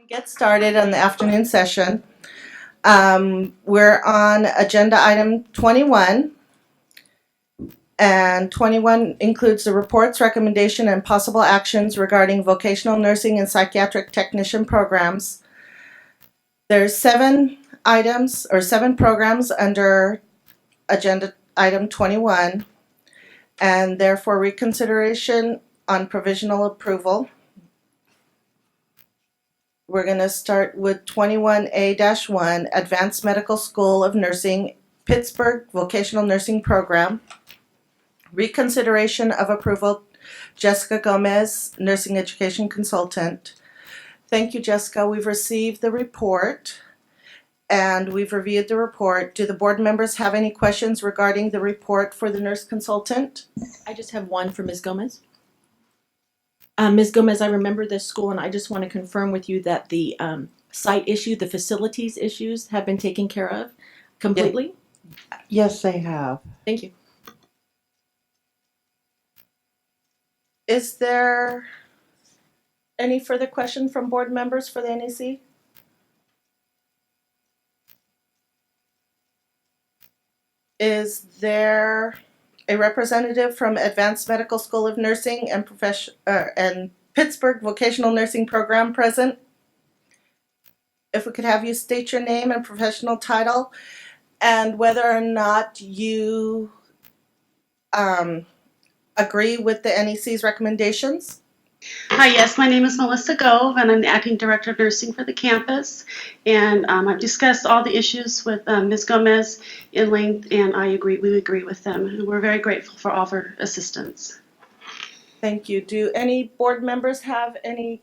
Get started on the afternoon session. We're on agenda item 21, and 21 includes the reports, recommendation, and possible actions regarding vocational nursing and psychiatric technician programs. There's 7 items or 7 programs under agenda item 21, and therefore reconsideration on provisional approval. We're going to start with 21A-1, Advanced Medical School of Nursing, Pittsburgh Vocational Nursing Program. Reconsideration of approval, Jessica Gomez, Nursing Education Consultant. Thank you, Jessica. We've received the report and we've reviewed the report. Do the board members have any questions regarding the report for the nurse consultant? I just have one for Ms. Gomez. Ms. Gomez, I remember this school and I just want to confirm with you that the site issue, the facilities issues have been taken care of completely? Yes, they have. Thank you. Is there any further question from board members for the NEC? Is there a representative from Advanced Medical School of Nursing and Pittsburgh Vocational Nursing Program present? If we could have you state your name and professional title and whether or not you agree with the NEC's recommendations. Hi, yes, my name is Melissa Gove, and I'm the Acting Director of Nursing for the campus. And I've discussed all the issues with Ms. Gomez in length, and we agree with them. And we're very grateful for all of her assistance. Thank you. Do any board members have any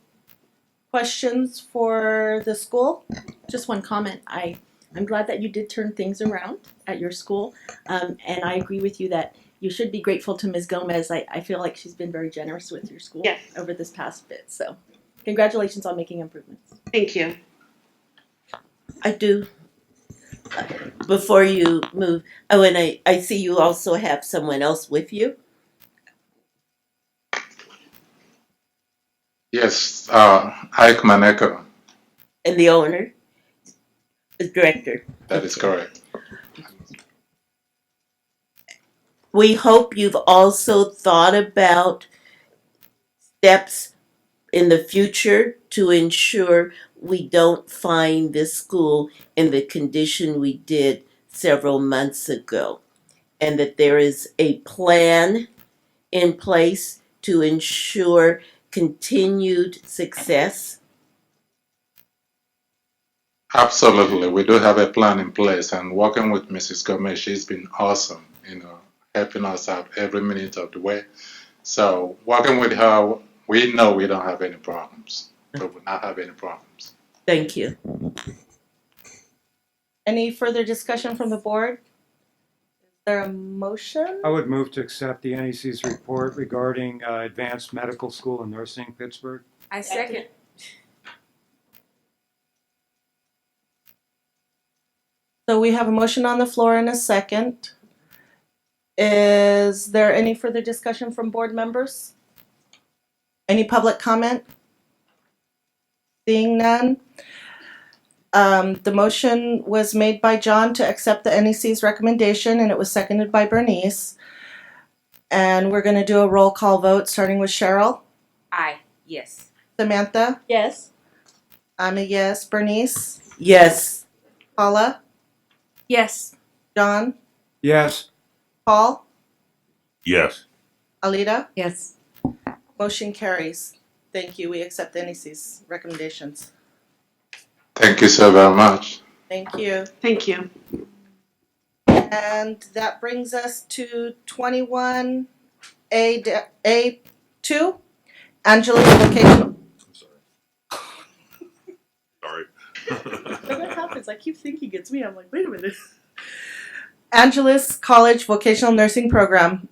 questions for the school? Just one comment. I'm glad that you did turn things around at your school, and I agree with you that you should be grateful to Ms. Gomez. I feel like she's been very generous with your school Yes. over this past bit. So congratulations on making improvements. Thank you. I do. Before you move, and I see you also have someone else with you. Yes, Ike Maneko. And the owner, the director. That is correct. We hope you've also thought about steps in the future to ensure we don't find this school in the condition we did several months ago, and that there is a plan in place to ensure continued success. Absolutely. We do have a plan in place, and working with Mrs. Gomez, she's been awesome, helping us out every minute of the way. So working with her, we know we don't have any problems. We will not have any problems. Thank you. Any further discussion from the board? Is there a motion? I would move to accept the NEC's report regarding Advanced Medical School of Nursing, Pittsburgh. I second. So we have a motion on the floor and a second. Is there any further discussion from board members? Any public comment? Seeing none. The motion was made by John to accept the NEC's recommendation, and it was seconded by Bernice. And we're going to do a roll call vote, starting with Cheryl. Aye. Yes. Samantha? Yes. I'm a yes. Bernice? Yes. Paula? Yes. John? Yes. Paul? Yes. Alita? Yes. Motion carries. Thank you. We accept the NEC's recommendations. Thank you so very much. Thank you. Thank you. And that brings us to 21A2, Angela's Vocational. Sorry. What happens? I keep thinking it's me. I'm like, wait a minute. Angeles College Vocational Nursing Program.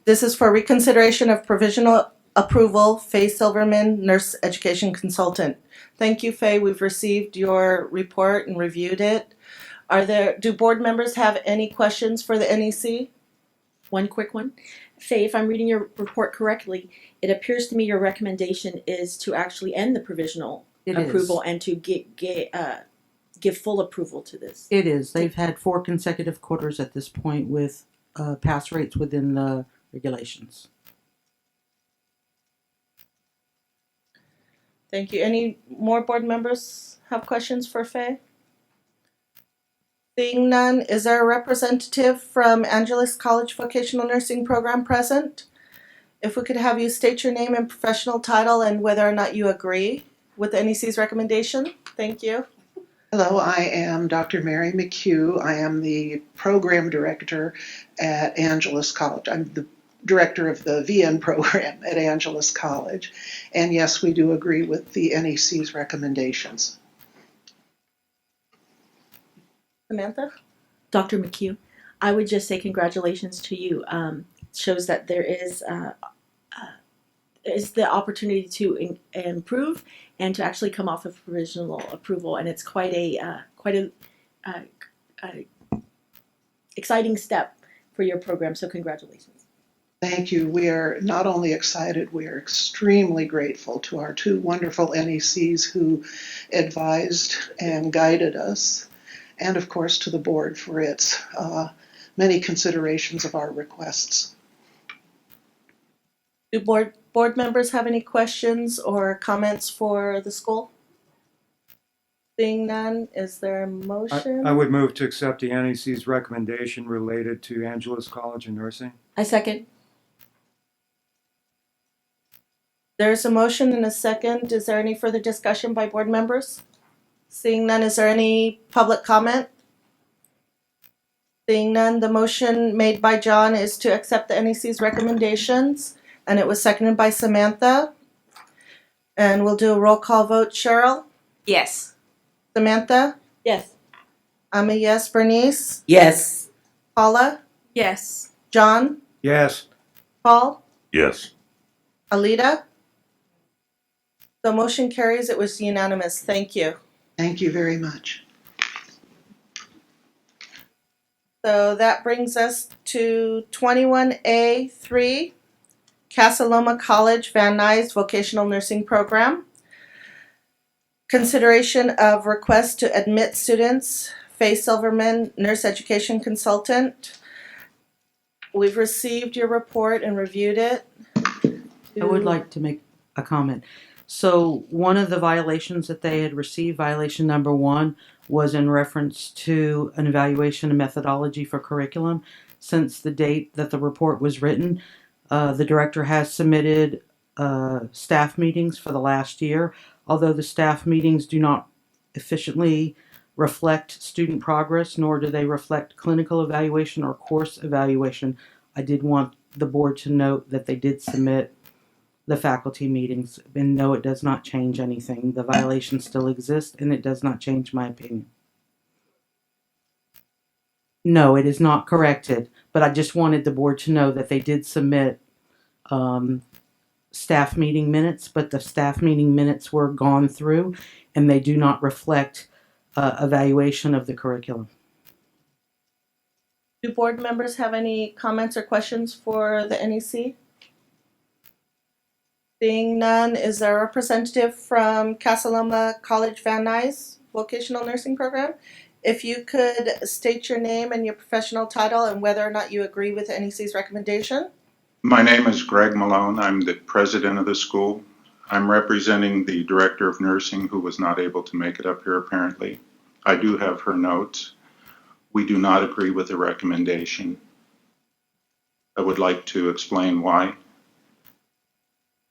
This is for reconsideration of provisional approval, Faye Silverman, Nurse Education Consultant. Thank you, Faye. We've received your report and reviewed it. Do board members have any questions for the NEC? One quick one. Faye, if I'm reading your report correctly, it appears to me your recommendation is to actually end the provisional It approval is. and to give full approval to this. It is. They've had 4 consecutive quarters at this point with pass rates within the regulations. Thank you. Any more board members have questions for Faye? Seeing none, is there a representative from Angeles College Vocational Nursing Program present? If we could have you state your name and professional title and whether or not you agree with the NEC's recommendation. Thank you. Hello, I am Dr. Mary McHugh. I am the program director at Angeles College. I'm the director of the VN program at Angeles College. And yes, we do agree with the NEC's recommendations. Samantha? Dr. McHugh, I would just say congratulations to you. Shows that there is the opportunity to improve and to actually come off of provisional approval, and it's quite a exciting step for your program. So congratulations. Thank you. We are not only excited, we are extremely grateful to our 2 wonderful NECs who advised and guided us, and of course to the board for its many considerations of our requests. Do board members have any questions or comments for the school? Seeing none, is there a motion? I would move to accept the NEC's recommendation related to Angeles College of Nursing. I second. There's a motion and a second. Is there any further discussion by board members? Seeing none, is there any public comment? Seeing none, the motion made by John is to accept the NEC's recommendations, and it was seconded by Samantha. And we'll do a roll call vote. Cheryl? Yes. Samantha? Yes. I'm a yes. Bernice? Yes. Paula? Yes. John? Yes. Paul? Yes. Alita? The motion carries. It was unanimous. Thank you. Thank you very much. So that brings us to 21A3, Casa Loma College Van Nuys Vocational Nursing Program. Consideration of request to admit students, Faye Silverman, Nurse Education Consultant. We've received your report and reviewed it. I would like to make a comment. So one of the violations that they had received, violation number 1, was in reference to an evaluation and methodology for curriculum. Since the date that the report was written, the director has submitted staff meetings for the last year. Although the staff meetings do not efficiently reflect student progress, nor do they reflect clinical evaluation or course evaluation, I did want the board to note that they did submit the faculty meetings, and no, it does not change anything. The violation still exists, and it does not change my opinion. No, it is not corrected, but I just wanted the board to know that they did submit staff meeting minutes, but the staff meeting minutes were gone through, and they do not reflect evaluation of the curriculum. Do board members have any comments or questions for the NEC? Seeing none, is there a representative from Casa Loma College Van Nuys Vocational Nursing Program? If you could state your name and your professional title and whether or not you agree with the NEC's recommendation. My name is Greg Malone. I'm the president of the school. I'm representing the director of nursing who was not able to make it up here apparently. I do have her notes. We do not agree with the recommendation. I would like to explain why.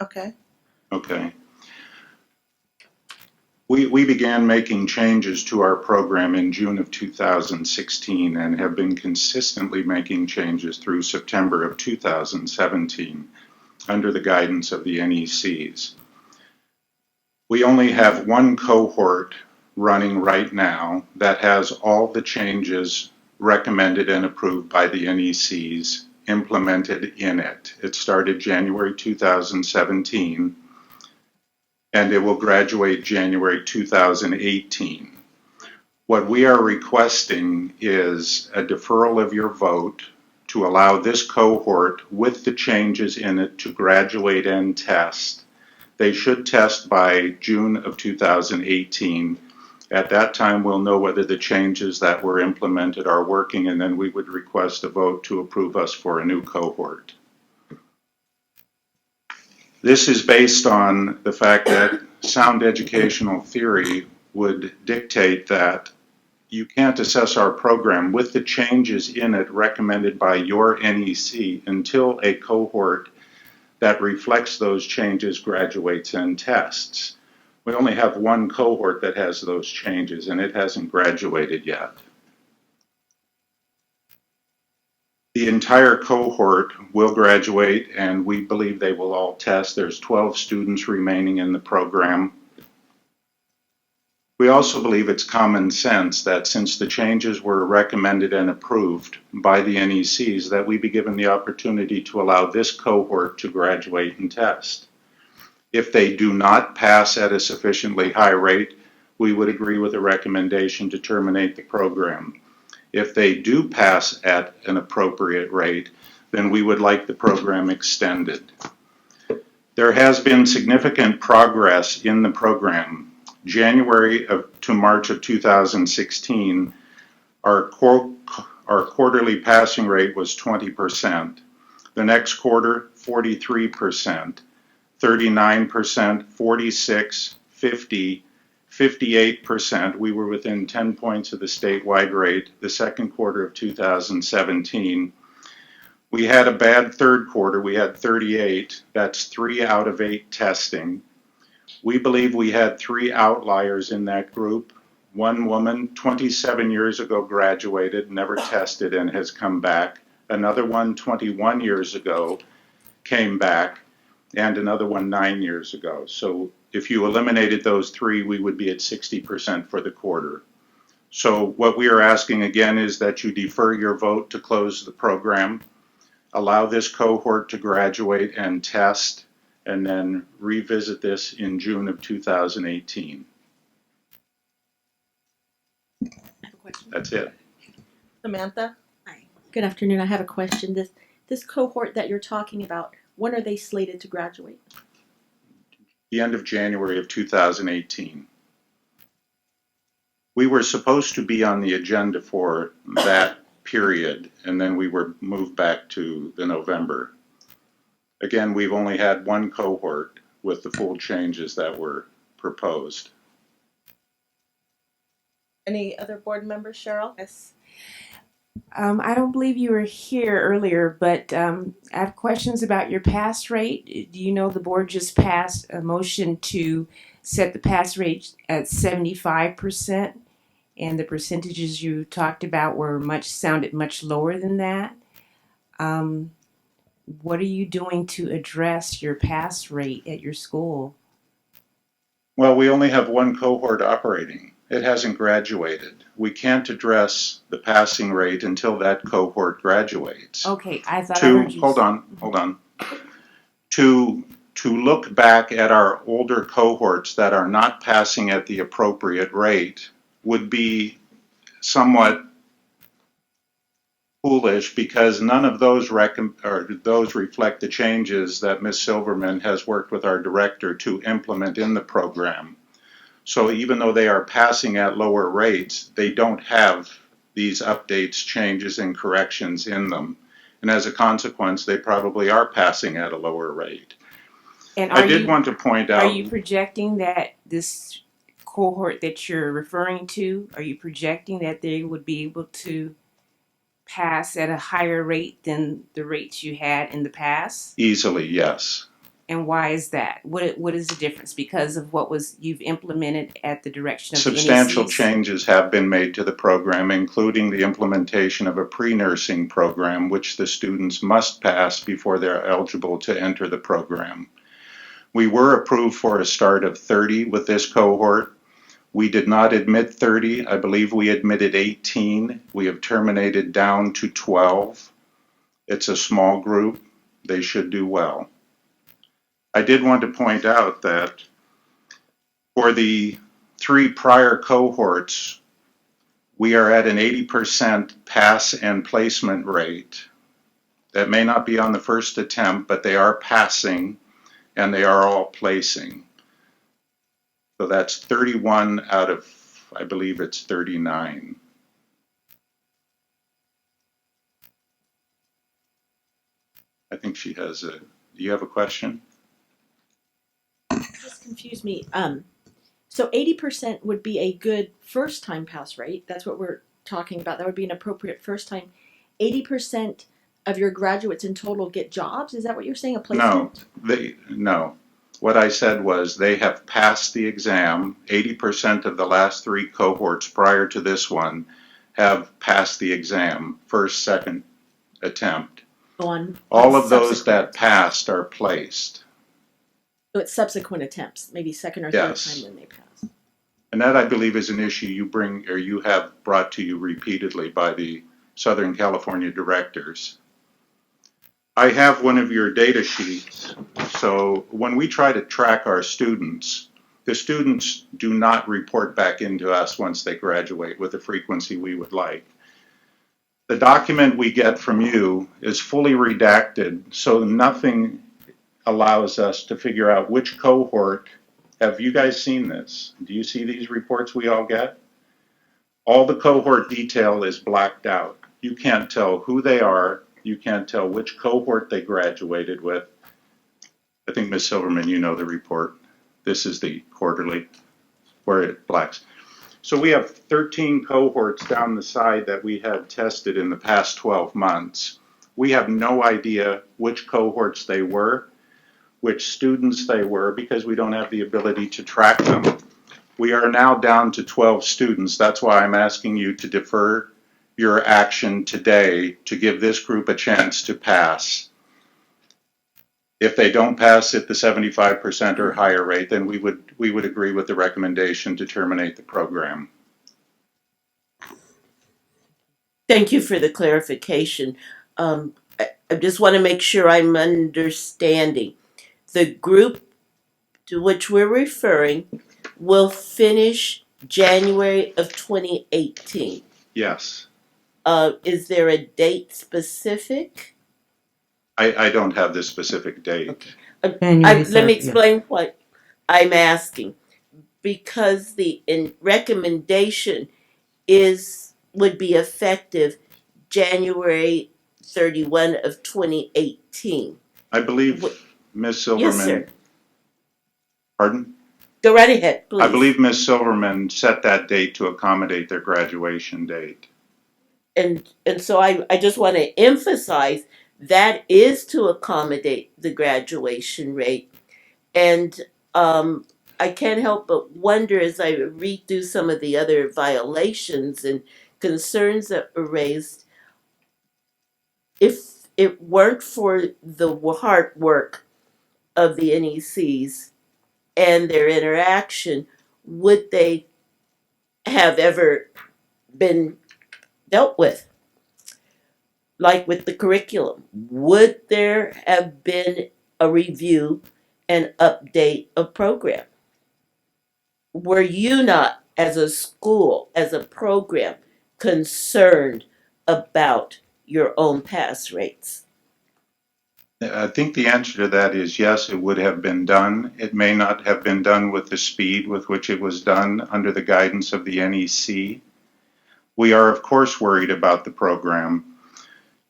Okay. Okay. We began making changes to our program in June of 2016 and have been consistently making changes through September of 2017 under the guidance of the NECs. We only have one cohort running right now that has all the changes recommended and approved by the NECs implemented in it. It started January 2017 and it will graduate January 2018. What we are requesting is a deferral of your vote to allow this cohort with the changes in it to graduate and test They should test by June of 2018. At that time, we'll know whether the changes that were implemented are working, and then we would request a vote to approve us for a new cohort. This is based on the fact that sound educational theory would dictate that you can't assess our program with the changes in it recommended by your NEC until a cohort that reflects those changes graduates and tests. We only have one cohort that has those changes, and it hasn't graduated yet. The entire cohort will graduate, and we believe they will all test. There's 12 students remaining in the program. We also believe it's common sense that since the changes were recommended and approved by the NECs, that we be given the opportunity to allow this cohort to graduate and test. If they do not pass at a sufficiently high rate, we would agree with a recommendation to terminate the program. If they do pass at an appropriate rate, then we would like the program extended. There has been significant progress in the program. January to March of 2016, our quarterly passing rate was 20%. The next quarter, 43%, 39%, 46%, 50%, 58%. We were within 10 points of the statewide rate the second quarter of 2017. We had a bad third quarter. We had 38. That's 3 out of 8 testing. We believe we had 3 outliers in that group. One woman, 27 years ago, graduated, never tested, and has come back. Another one, 21 years ago, came back, and another one 9 years ago. So if you eliminated those 3, we would be at 60% for the quarter. So what we are asking again is that you defer your vote to close the program, allow this cohort to graduate and test, and then revisit this in June of 2018. I have a question. That's it. Samantha? Good afternoon. I have a question. This cohort that you're talking about, when are they slated to graduate? The end of January of 2018. We were supposed to be on the agenda for that period, and then we were moved back to the November. Again, we've only had one cohort with the full changes that were proposed. Any other board members, Cheryl? Yes. I don't believe you were here earlier, but I have questions about your pass rate. Do you know the board just passed a motion to set the pass rate at 75%, and the percentages you talked about sounded much lower than that? What are you doing to address your pass rate at your school? Well, we only have one cohort operating. It hasn't graduated. We can't address the passing rate until that cohort graduates. Okay, I thought I heard you. Hold on. To look back at our older cohorts that are not passing at the appropriate rate would be somewhat foolish, because none of those reflect the changes that Ms. Silverman has worked with our director to implement in the program. So even though they are passing at lower rates, they don't have these updates, changes, and corrections in them. And as a consequence, they probably are passing at a lower rate. And I did want to point out... Are you projecting that this cohort that you're referring to, are you projecting that they would be able to pass at a higher rate than the rates you had in the past? Easily, yes. And why is that? What is the difference? Because of what you've implemented at the direction of Substantial the NECs? changes have been made to the program, including the implementation of a pre-nursing program, which the students must pass before they're eligible to enter the program. We were approved for a start of 30 with this cohort. We did not admit 30. I believe we admitted 18. We have terminated down to 12. It's a small group. They should do well. I did want to point out that for the 3 prior cohorts, we are at an 80% pass and placement rate. That may not be on the first attempt, but they are passing. and they are all placing. So that's 31 out of, I believe it's 39. I think she has a, do you have a question? Just confused me. So 80% would be a good first time pass rate. That's what we're talking about. That would be an appropriate first time. 80% of your graduates in total get jobs. Is that what you're saying? A placement? No. What I said was they have passed the exam. 80% of the last three cohorts prior to this one have passed the exam, first, second attempt. On All of those subsequent. that passed are placed. So it's subsequent attempts, maybe second or Yes. third time when they pass. And that, I believe, is an issue you bring, or you have brought to you repeatedly by the Southern California directors. I have one of your data sheets. So when we try to track our students, the students do not report back into us once they graduate with the frequency we would like. The document we get from you is fully redacted, so nothing allows us to figure out which cohort. Have you guys seen this? Do you see these reports we all get? All the cohort detail is blacked out. You can't tell who they are. You can't tell which cohort they graduated with. I think, Ms. Silverman, you know the report. This is the quarterly where it blacks. So we have 13 cohorts down the side that we had tested in the past 12 months. We have no idea which cohorts they were, which students they were, because we don't have the ability to track them. We are now down to 12 students. That's why I'm asking you to defer your action today to give this group a chance to pass. If they don't pass at the 75% or higher rate, then we would agree with the recommendation to terminate the program. Thank you for the clarification. I just want to make sure I'm understanding. The group to which we're referring will finish January of 2018. Yes. Is there a date specific? I don't have this specific date. January Let me 30th. explain what I'm asking. Because the recommendation would be effective January 31 of 2018. I believe Ms. Silverman. Yes, sir. Pardon? Go right ahead, please. I believe Ms. Silverman set that date to accommodate their graduation date. And so I just want to emphasize that is to accommodate the graduation rate. And I can't help but wonder as I read through some of the other violations and concerns that were raised, if it weren't for the hard work of the NECs and their interaction, would they have ever been dealt with? Like with the curriculum, would there have been a review and update of program? Were you not, as a school, as a program, concerned about your own pass rates? I think the answer to that is yes, it would have been done. It may not have been done with the speed with which it was done under the guidance of the NEC. We are, of course, worried about the program.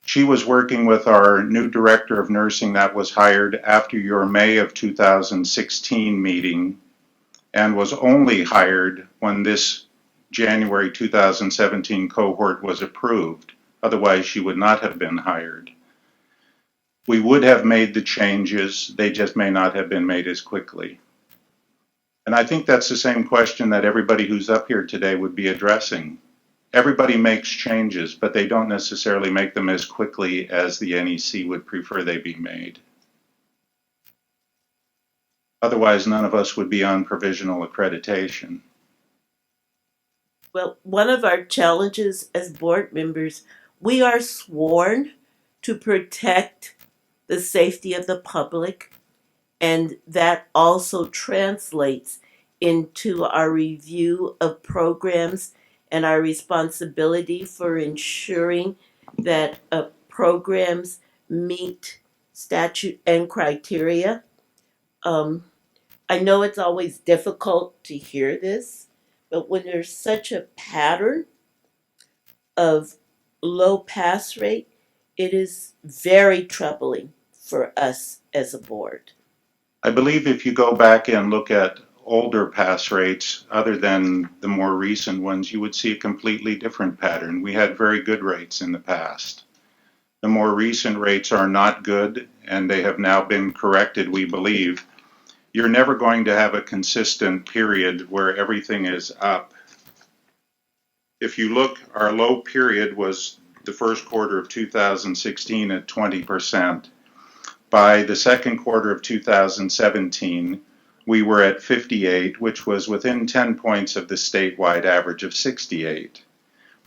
She was working with our new director of nursing that was hired after your May of 2016 meeting and was only hired when this January 2017 cohort was approved. Otherwise, she would not have been hired. We would have made the changes, they just may not have been made as quickly. And I think that's the same question that everybody who's up here today would be addressing. Everybody makes changes, but they don't necessarily make them as quickly as the NEC would prefer they be made. Otherwise, none of us would be on provisional accreditation. Well, one of our challenges as board members, we are sworn to protect the safety of the public, and that also translates into our review of programs and our responsibility for ensuring that programs meet statute and criteria. I know it's always difficult to hear this, but when there's such a pattern of low pass rate, it is very troubling for us as a board. I believe if you go back and look at older pass rates, other than the more recent ones, you would see a completely different pattern. We had very good rates in the past. The more recent rates are not good, and they have now been corrected, we believe. You're never going to have a consistent period where everything is up. If you look, our low period was the first quarter of 2016 at 20%. By the second quarter of 2017, we were at 58, which was within 10 points of the statewide average of 68.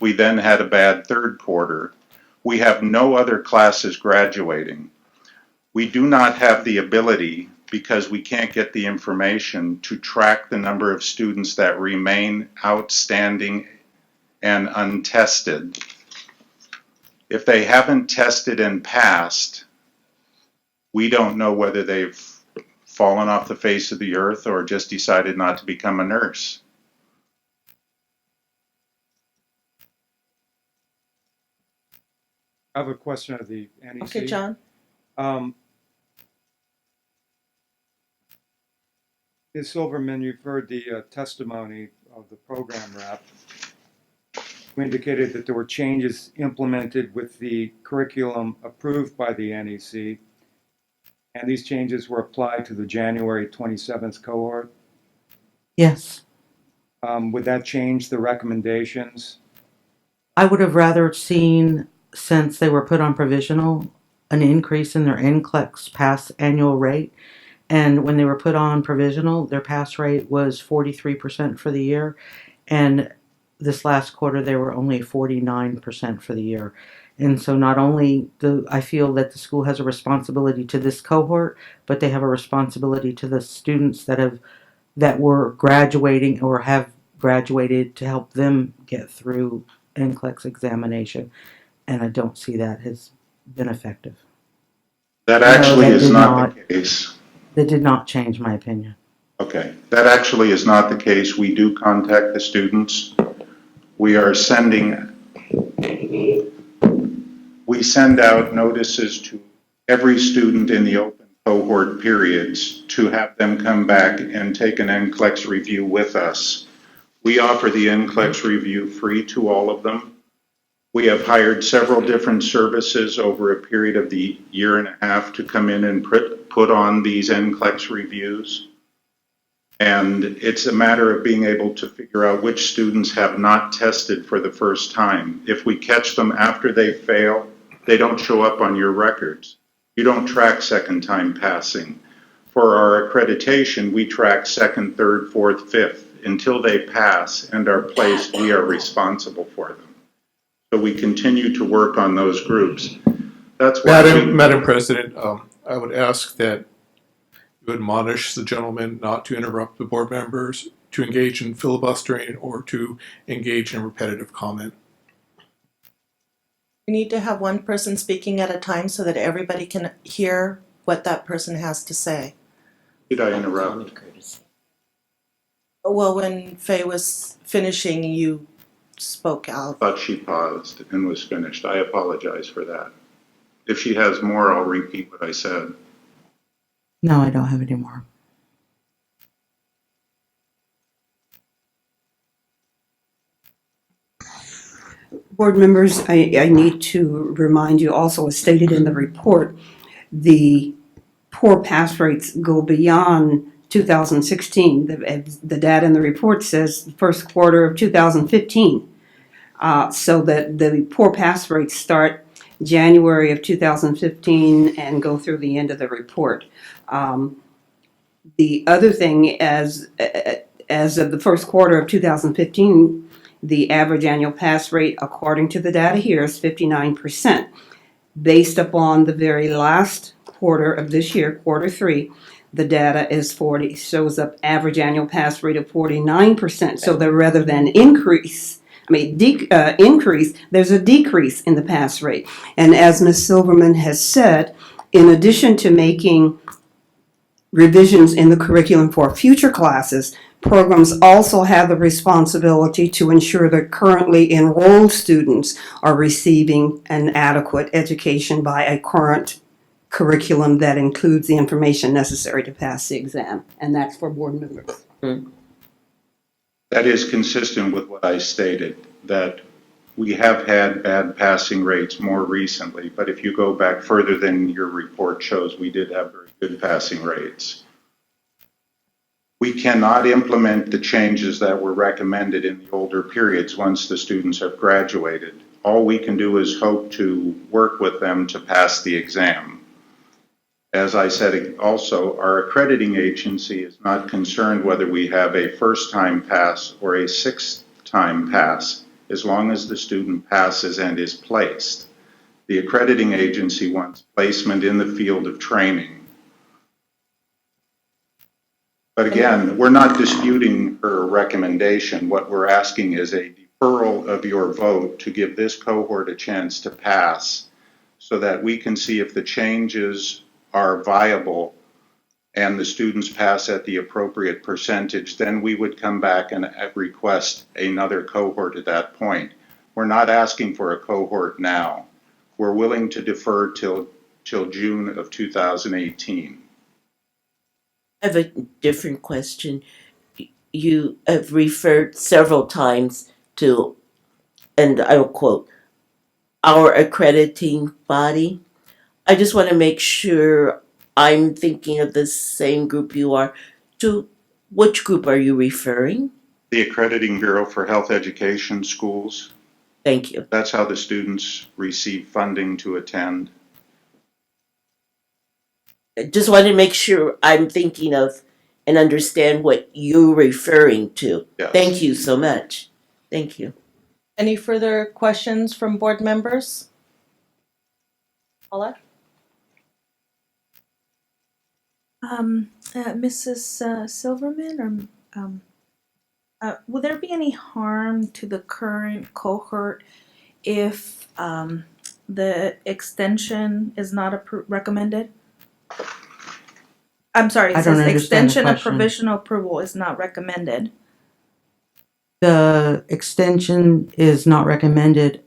We then had a bad third quarter. We have no other classes graduating. We do not have the ability, because we can't get the information, to track the number of students that remain outstanding and untested. If they haven't tested and passed, we don't know whether they've fallen off the face of the earth or just decided not to become a nurse. I have a question of the NEC. Okay, John. Ms. Silverman, you've heard the testimony of the program rep, who indicated that there were changes implemented with the curriculum approved by the NEC, and these changes were applied to the January 27th cohort. Yes. Would that change the recommendations? I would have rather seen, since they were put on provisional, an increase in their NCLEX pass annual rate. And when they were put on provisional, their pass rate was 43% for the year. And this last quarter, they were only 49% for the year. And so not only do I feel that the school has a responsibility to this cohort, but they have a responsibility to the students that were graduating or have graduated to help them get through NCLEX examination. And I don't see that has been effective. That actually is not the case. That did not change my opinion. Okay, that actually is not the case. We do contact the students. We send out notices to every student in the open cohort periods to have them come back and take an NCLEX review with us. We offer the NCLEX review free to all of them. We have hired several different services over a period of the year and a half to come in and put on these NCLEX reviews. And it's a matter of being able to figure out which students have not tested for the first time. If we catch them after they fail, they don't show up on your records. You don't track second time passing. For our accreditation, we track second, third, fourth, fifth. Until they pass and are placed, we are responsible for them. So we continue to work on those groups. That's why Madam President, I would ask that you admonish the gentleman not to interrupt the board members, to engage in filibustering, or to engage in repetitive comment. We need to have one person speaking at a time so that everybody can hear what that person has to say. Did I interrupt? Well, when Faye was finishing, you spoke out. I thought she paused and was finished. I apologize for that. If she has more, I'll repeat what I said. No, I don't have any more. Board members, I need to remind you also, as stated in the report, the poor pass rates go beyond 2016. The data in the report says the first quarter of 2015. So that the poor pass rates start January of 2015 and go through the end of the report. The other thing, as of the first quarter of 2015, the average annual pass rate, according to the data here, is 59%. Based upon the very last quarter of this year, quarter 3, the data is shows up average annual pass rate of 49%. So that rather than increase, there's a decrease in the pass rate. And as Ms. Silverman has said, in addition to making revisions in the curriculum for future classes, programs also have the responsibility to ensure that currently enrolled students are receiving an adequate education by a current curriculum that includes the information necessary to pass the exam. And that's for board members. That is consistent with what I stated, that we have had bad passing rates more recently, but if you go back further than your report shows, we did have very good passing rates. We cannot implement the changes that were recommended in the older periods once the students have graduated. All we can do is hope to work with them to pass the exam. As I said also, our accrediting agency is not concerned whether we have a first-time pass or a sixth-time pass, as long as the student passes and is placed. The accrediting agency wants placement in the field of training. But again, we're not disputing her recommendation. What we're asking is a deferral of your vote to give this cohort a chance to pass so that we can see if the changes are viable and the students pass at the appropriate percentage. Then we would come back and request another cohort at that point. We're not asking for a cohort now. We're willing to defer till June of 2018. I have a different question. You have referred several times to, and I will quote, our accrediting body. I just want to make sure I'm thinking of the same group you are. To which group are you referring? The Accrediting Bureau for Health Education Schools. Thank you. That's how the students receive funding to attend. Just wanted to make sure I'm thinking of and understand what you're referring to. Yes. Thank you so much. Thank you. Any further questions from board members? Paula? Mrs. Silverman, will there be any harm to the current cohort if the extension is not recommended? I'm sorry, I it don't says understand the extension of question. provisional approval is not recommended. The extension is not recommended,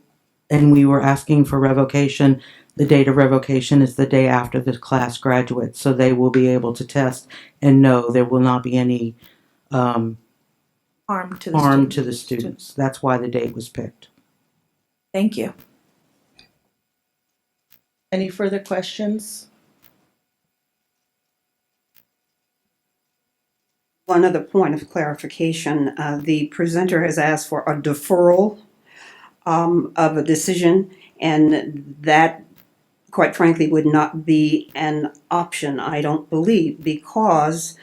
and we were asking for revocation. The date of revocation is the day after the class graduates, so they will be able to test and know there will not be any Harm to the harm students. to the students. That's why the date was picked. Thank you. Any further questions? One other point of clarification, the presenter has asked for a deferral of a decision, and that, quite frankly, would not be an option, I don't believe, because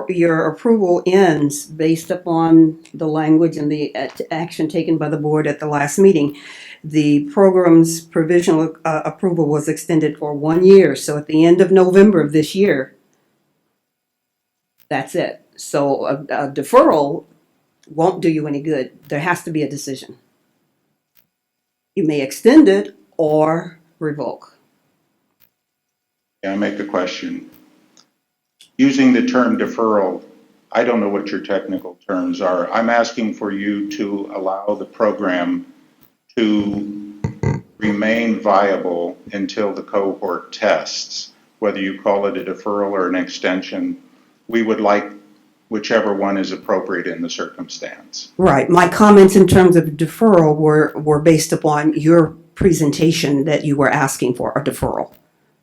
your approval ends based upon the language and the action taken by the board at the last meeting. The program's provisional approval was extended for 1 year, so at the end of November of this year, that's it. So a deferral won't do you any good. There has to be a decision. You may extend it or revoke. Can I make a question? Using the term deferral, I don't know what your technical terms are. I'm asking for you to allow the program to remain viable until the cohort tests. Whether you call it a deferral or an extension, we would like whichever one is appropriate in the circumstance. Right. My comments in terms of deferral were based upon your presentation that you were asking for a deferral.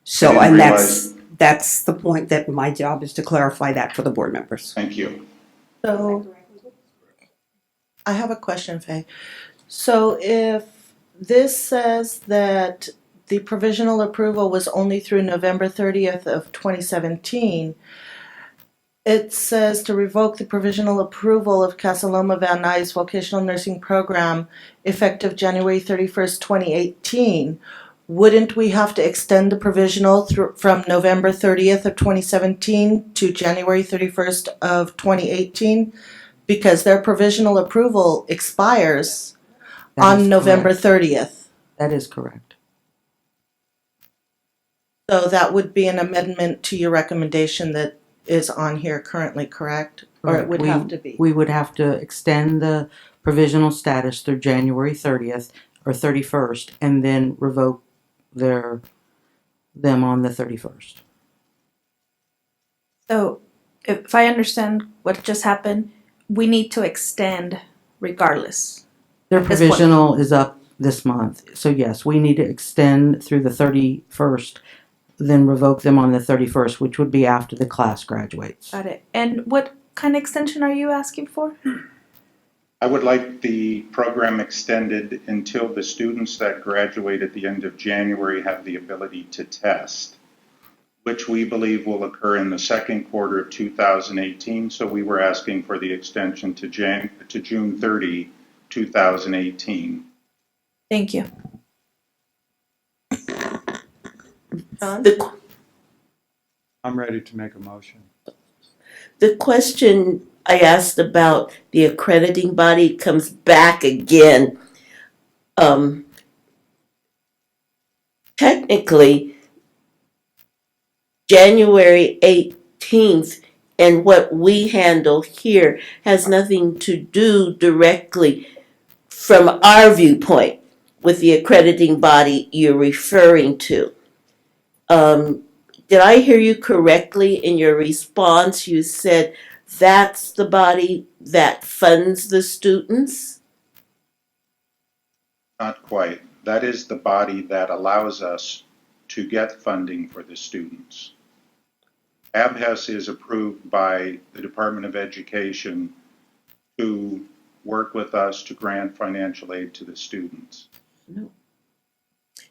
So, and that's the point that my job is to clarify that for the board members. Thank you. So, I have a question, Faye. So if this says that the provisional approval was only through November 30th of 2017, it says to revoke the provisional approval of Casa Loma Van Nuys Vocational Nursing Program effective January 31st, 2018. Wouldn't we have to extend the provisional from November 30th of 2017 to January 31st of 2018? Because their provisional approval expires That is on November correct. 30th. That is correct. So that would be an amendment to your recommendation that is on here currently, correct? Or it would We- have to be? We would have to extend the provisional status through January 30th or 31st and then revoke them on the 31st. So, if I understand what just happened, we need to extend regardless. Their At this point. provisional is up this month. So yes, we need to extend through the 31st, then revoke them on the 31st, which would be after the class graduates. Got it. And what kind of extension are you asking for? I would like the program extended until the students that graduate at the end of January have the ability to test, which we believe will occur in the second quarter of 2018. So we were asking for the extension to June 30, 2018. Thank you. John? I'm ready to make a motion. The question I asked about the accrediting body comes back again. Technically, January 18th and what we handle here has nothing to do directly from our viewpoint with the accrediting body you're referring to. Did I hear you correctly in your response? You said that's the body that funds the students? Not quite. That is the body that allows us to get funding for the students. ABHES is approved by the Department of Education to work with us to grant financial aid to the students.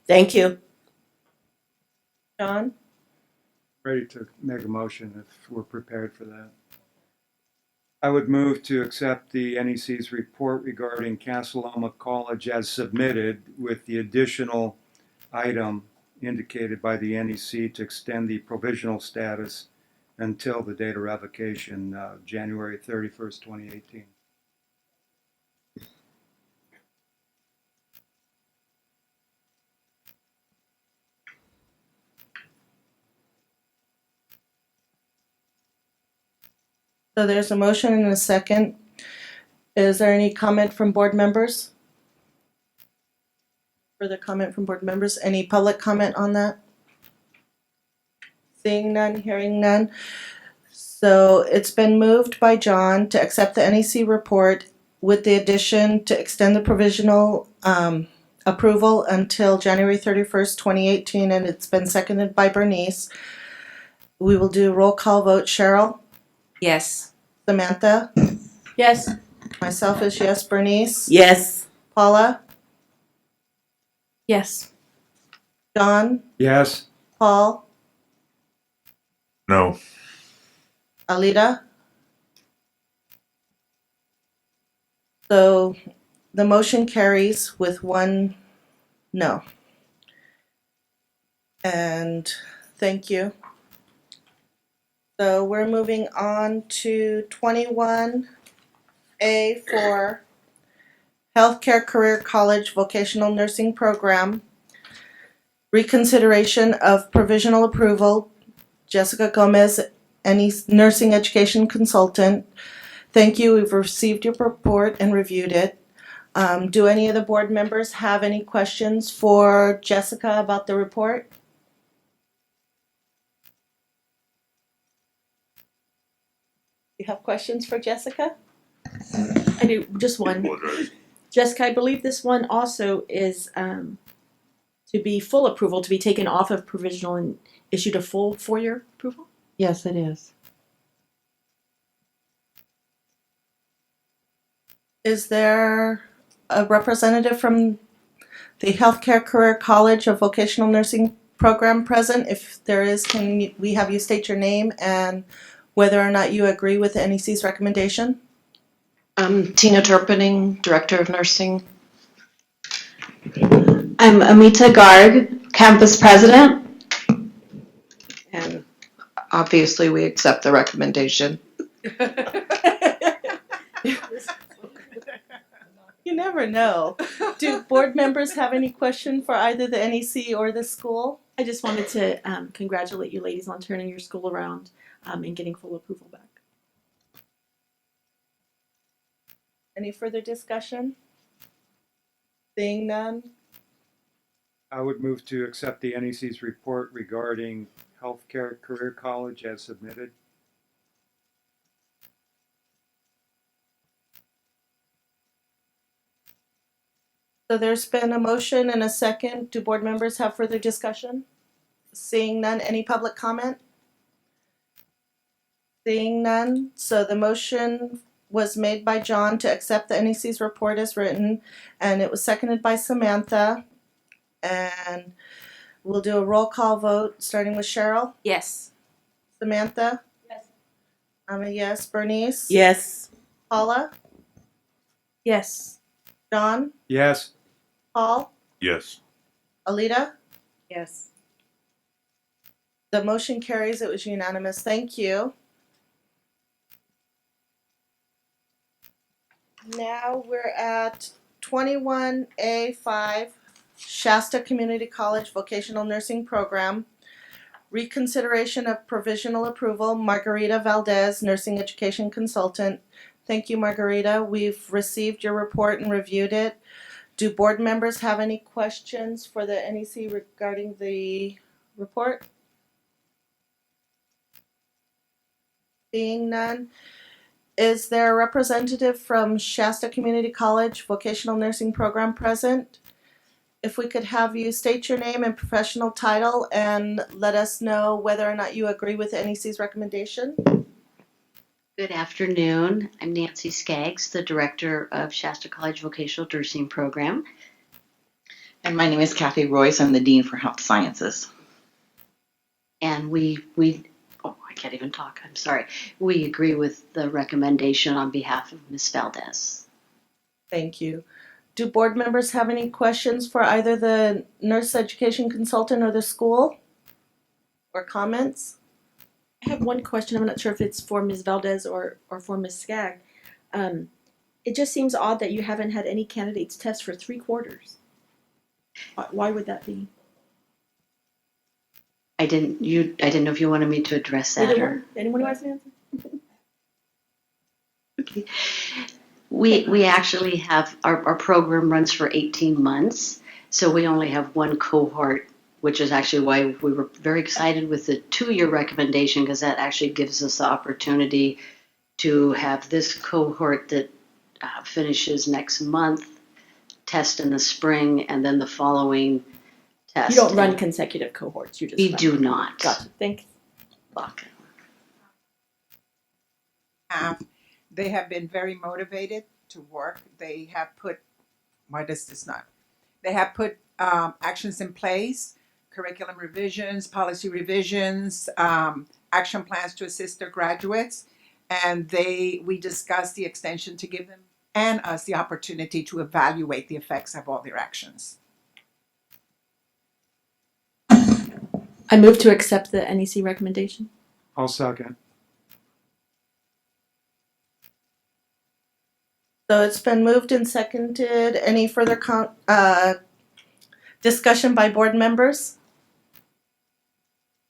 Thank you. John? Ready to make a motion if we're prepared for that. I would move to accept the NEC's report regarding Casaloma College as submitted with the additional item indicated by the NEC to extend the provisional status until the date of revocation, January 31st, 2018. So there's a motion and a second. Is there any comment from board members? Further comment from board members? Any public comment on that? Seeing none, hearing none. So it's been moved by John to accept the NEC report with the addition to extend the provisional approval until January 31st, 2018, and it's been seconded by Bernice. We will do a roll call vote. Cheryl? Yes. Samantha? Yes. Myself is yes. Bernice? Yes. Paula? Yes. John? Yes. Paul? No. Alita? So the motion carries with one no. And thank you. So we're moving on to 21A for Healthcare Career College Vocational Nursing Program. Reconsideration of provisional approval. Jessica Gomez, any nursing education consultant. Thank you. We've received your report and reviewed it. Do any of the board members have any questions for Jessica about the report? You have questions for Jessica? I do, just one. Apologize. Jessica, I believe this one also is to be full approval, to be taken off of provisional and issued a full 4-year approval? Yes, it is. Is there a representative from the Healthcare Career College of Vocational Nursing Program present? If there is, can we have you state your name and whether or not you agree with the NEC's recommendation? I'm Tina Turpening, Director of Nursing. I'm Amita Garg, Campus President. And obviously we accept the recommendation. You never know. Do board members have any question for either the NEC or the school? I just wanted to congratulate you ladies on turning your school around and getting full approval back. Any further discussion? Seeing none? I would move to accept the NEC's report regarding Healthcare Career College as submitted. So there's been a motion and a second. Do board members have further discussion? Seeing none, any public comment? Seeing none, so the motion was made by John to accept the NEC's report as written, and it was seconded by Samantha. And we'll do a roll call vote, starting with Cheryl. Yes. Samantha? Yes. I'm a yes. Bernice? Yes. Paula? Yes. John? Yes. Paul? Yes. Alita? Yes. The motion carries. It was unanimous. Thank you. Now we're at 21A5, Shasta Community College Vocational Nursing Program. Reconsideration of provisional approval, Margarita Valdez, Nursing Education Consultant. Thank you, Margarita. We've received your report and reviewed it. Do board members have any questions for the NEC regarding the report? Seeing none. Is there a representative from Shasta Community College Vocational Nursing Program present? If we could have you state your name and professional title and let us know whether or not you agree with NEC's recommendation. Good afternoon. I'm Nancy Skaggs, the director of Shasta College Vocational Nursing Program. And my name is Kathy Royce. I'm the Dean for Health Sciences. And I can't even talk, I'm sorry. We agree with the recommendation on behalf of Ms. Valdez. Thank you. Do board members have any questions for either the nurse education consultant or the school? Or comments? I have one question. I'm not sure if it's for Ms. Valdez or for Ms. Skagg. It just seems odd that you haven't had any candidates test for 3 quarters. Why would that be? I didn't know if you wanted me to address that or. Anyone who has an answer? Okay. We actually have, our program runs for 18 months, so we only have one cohort, which is actually why we were very excited with the 2-year recommendation, because that actually gives us the opportunity to have this cohort that finishes next month test in the spring, and then the following test. You don't run consecutive cohorts. You just We do not. Gotcha. Thanks. Okay. They have been very motivated to work. They have put, why does this not? They have put actions in place, curriculum revisions, policy revisions, action plans to assist their graduates. And we discussed the extension to give them and us the opportunity to evaluate the effects of all their actions. I move to accept the NEC recommendation. I'll second. So it's been moved and seconded. Any further discussion by board members?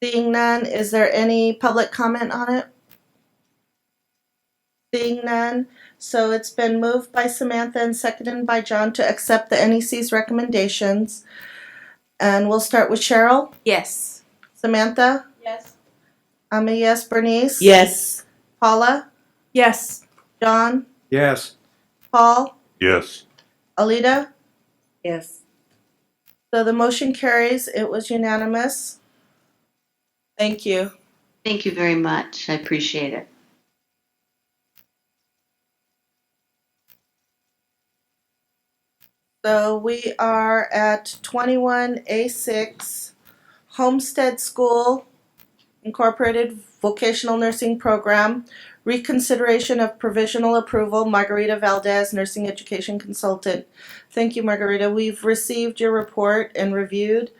Seeing none, is there any public comment on it? Seeing none, so it's been moved by Samantha and seconded by John to accept the NEC's recommendations. And we'll start with Cheryl. Yes. Samantha? Yes. I'm a yes. Bernice? Yes. Paula? Yes. John? Yes. Paul? Yes. Alita? Yes. So the motion carries. It was unanimous. Thank you. Thank you very much. I appreciate it. So we are at 21A6, Homestead School Incorporated Vocational Nursing Program, reconsideration of provisional approval, Margarita Valdez, Nursing Education Consultant. Thank you, Margarita. We've received your report and reviewed.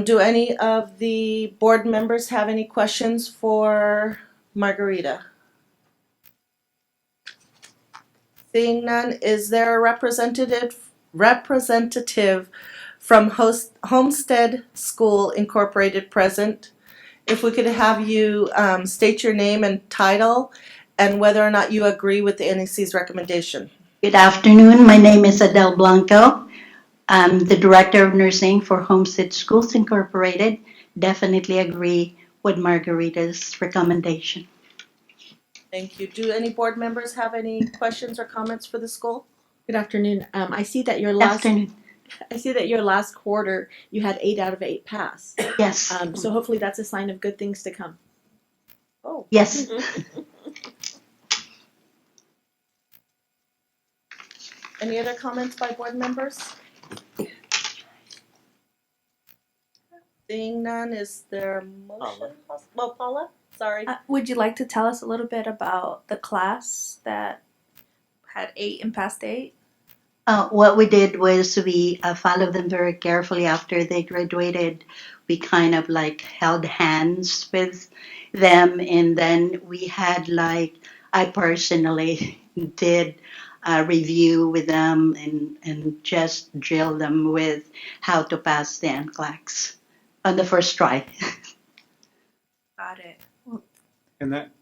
Do any of the board members have any questions for Margarita? Seeing none, is there a representative from Homestead School Incorporated present. If we could have you state your name and title and whether or not you agree with the NEC's recommendation. Good afternoon. My name is Adele Blanco. I'm the Director of Nursing for Homestead Schools Incorporated. Definitely agree with Margarita's recommendation. Thank you. Do any board members have any questions or comments for the school? Good afternoon. I see that your last Afternoon. I see that your last quarter you had 8 out of 8 pass. Yes. So hopefully that's a sign of good things to come. Oh. Yes. Any other comments by board members? Seeing none, is there a motion? Well, Paula, sorry. Would you like to tell us a little bit about the class that had 8 and passed 8? What we did was we followed them very carefully after they graduated. We kind of like held hands with them, and then we had I personally did a review with them and just drill them with how to pass the NCLEX on the first try. Got it. And that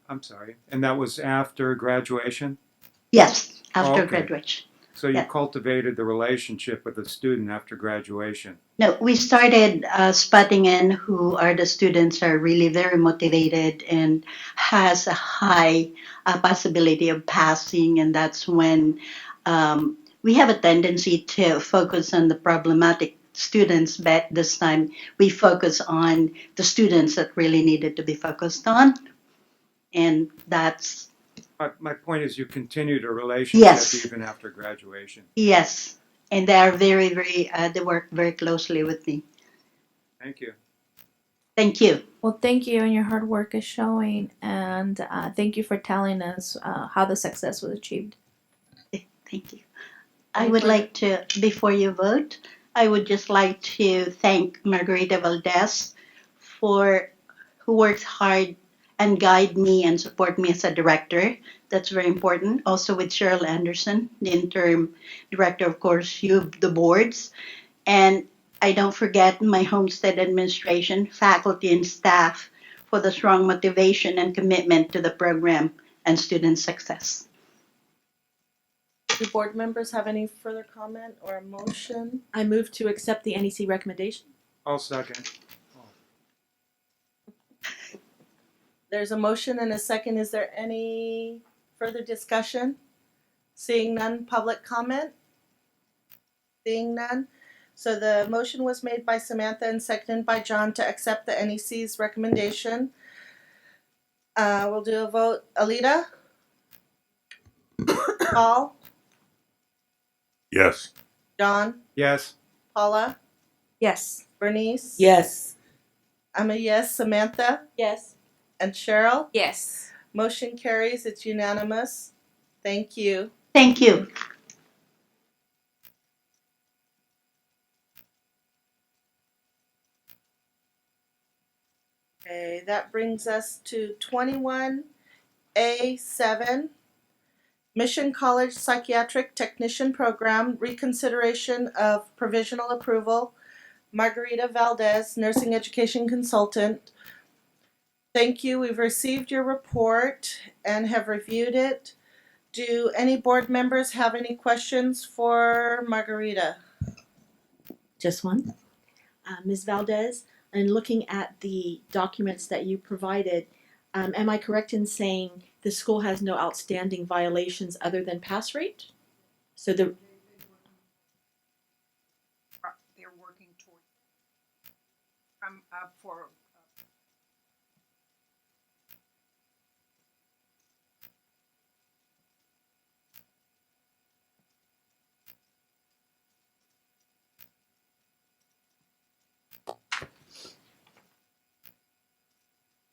was after graduation? Yes, after Okay. graduation. So you Yeah. cultivated the relationship with the student after graduation. No, we started spotting in who are the students are really very motivated and has a high possibility of passing, and that's when we have a tendency to focus on the problematic students, but this time we focus on the students that really needed to be focused on, and that's My point is you continued a relationship Yes. even after graduation. yes, and they are very, they work very closely with me. Thank you. Thank you. Well, thank you, and your hard work is showing. And thank you for telling us how the success was achieved. Thank you. I would like to, before you vote, I would just like to thank Margarita Valdez who works hard and guide me and support me as a director. That's very important. Also with Cheryl Anderson, the interim director, of course, you, the boards. And I don't forget my Homestead administration, faculty, and staff for the strong motivation and commitment to the program and student success. Do board members have any further comment or a motion? I move to accept the NEC recommendation. I'll second. There's a motion and a second. Is there any further discussion? Seeing none, public comment? Seeing none. So the motion was made by Samantha and seconded by John to accept the NEC's recommendation. We'll do a vote. Alita? Paul? Yes. John? Yes. Paula? Yes. Bernice? Yes. I'm a yes. Samantha? Yes. And Cheryl? Yes. Motion carries. It's unanimous. Thank you. Thank you. Okay, that brings us to 21A7, Mission College Psychiatric Technician Program, reconsideration of provisional approval. Margarita Valdez, Nursing Education Consultant. Thank you. We've received your report and have reviewed it. Do any board members have any questions for Margarita? Just one. Ms. Valdez, in looking at the documents that you provided, am I correct in saying the school has no outstanding violations other than pass rate? So the They're working towards for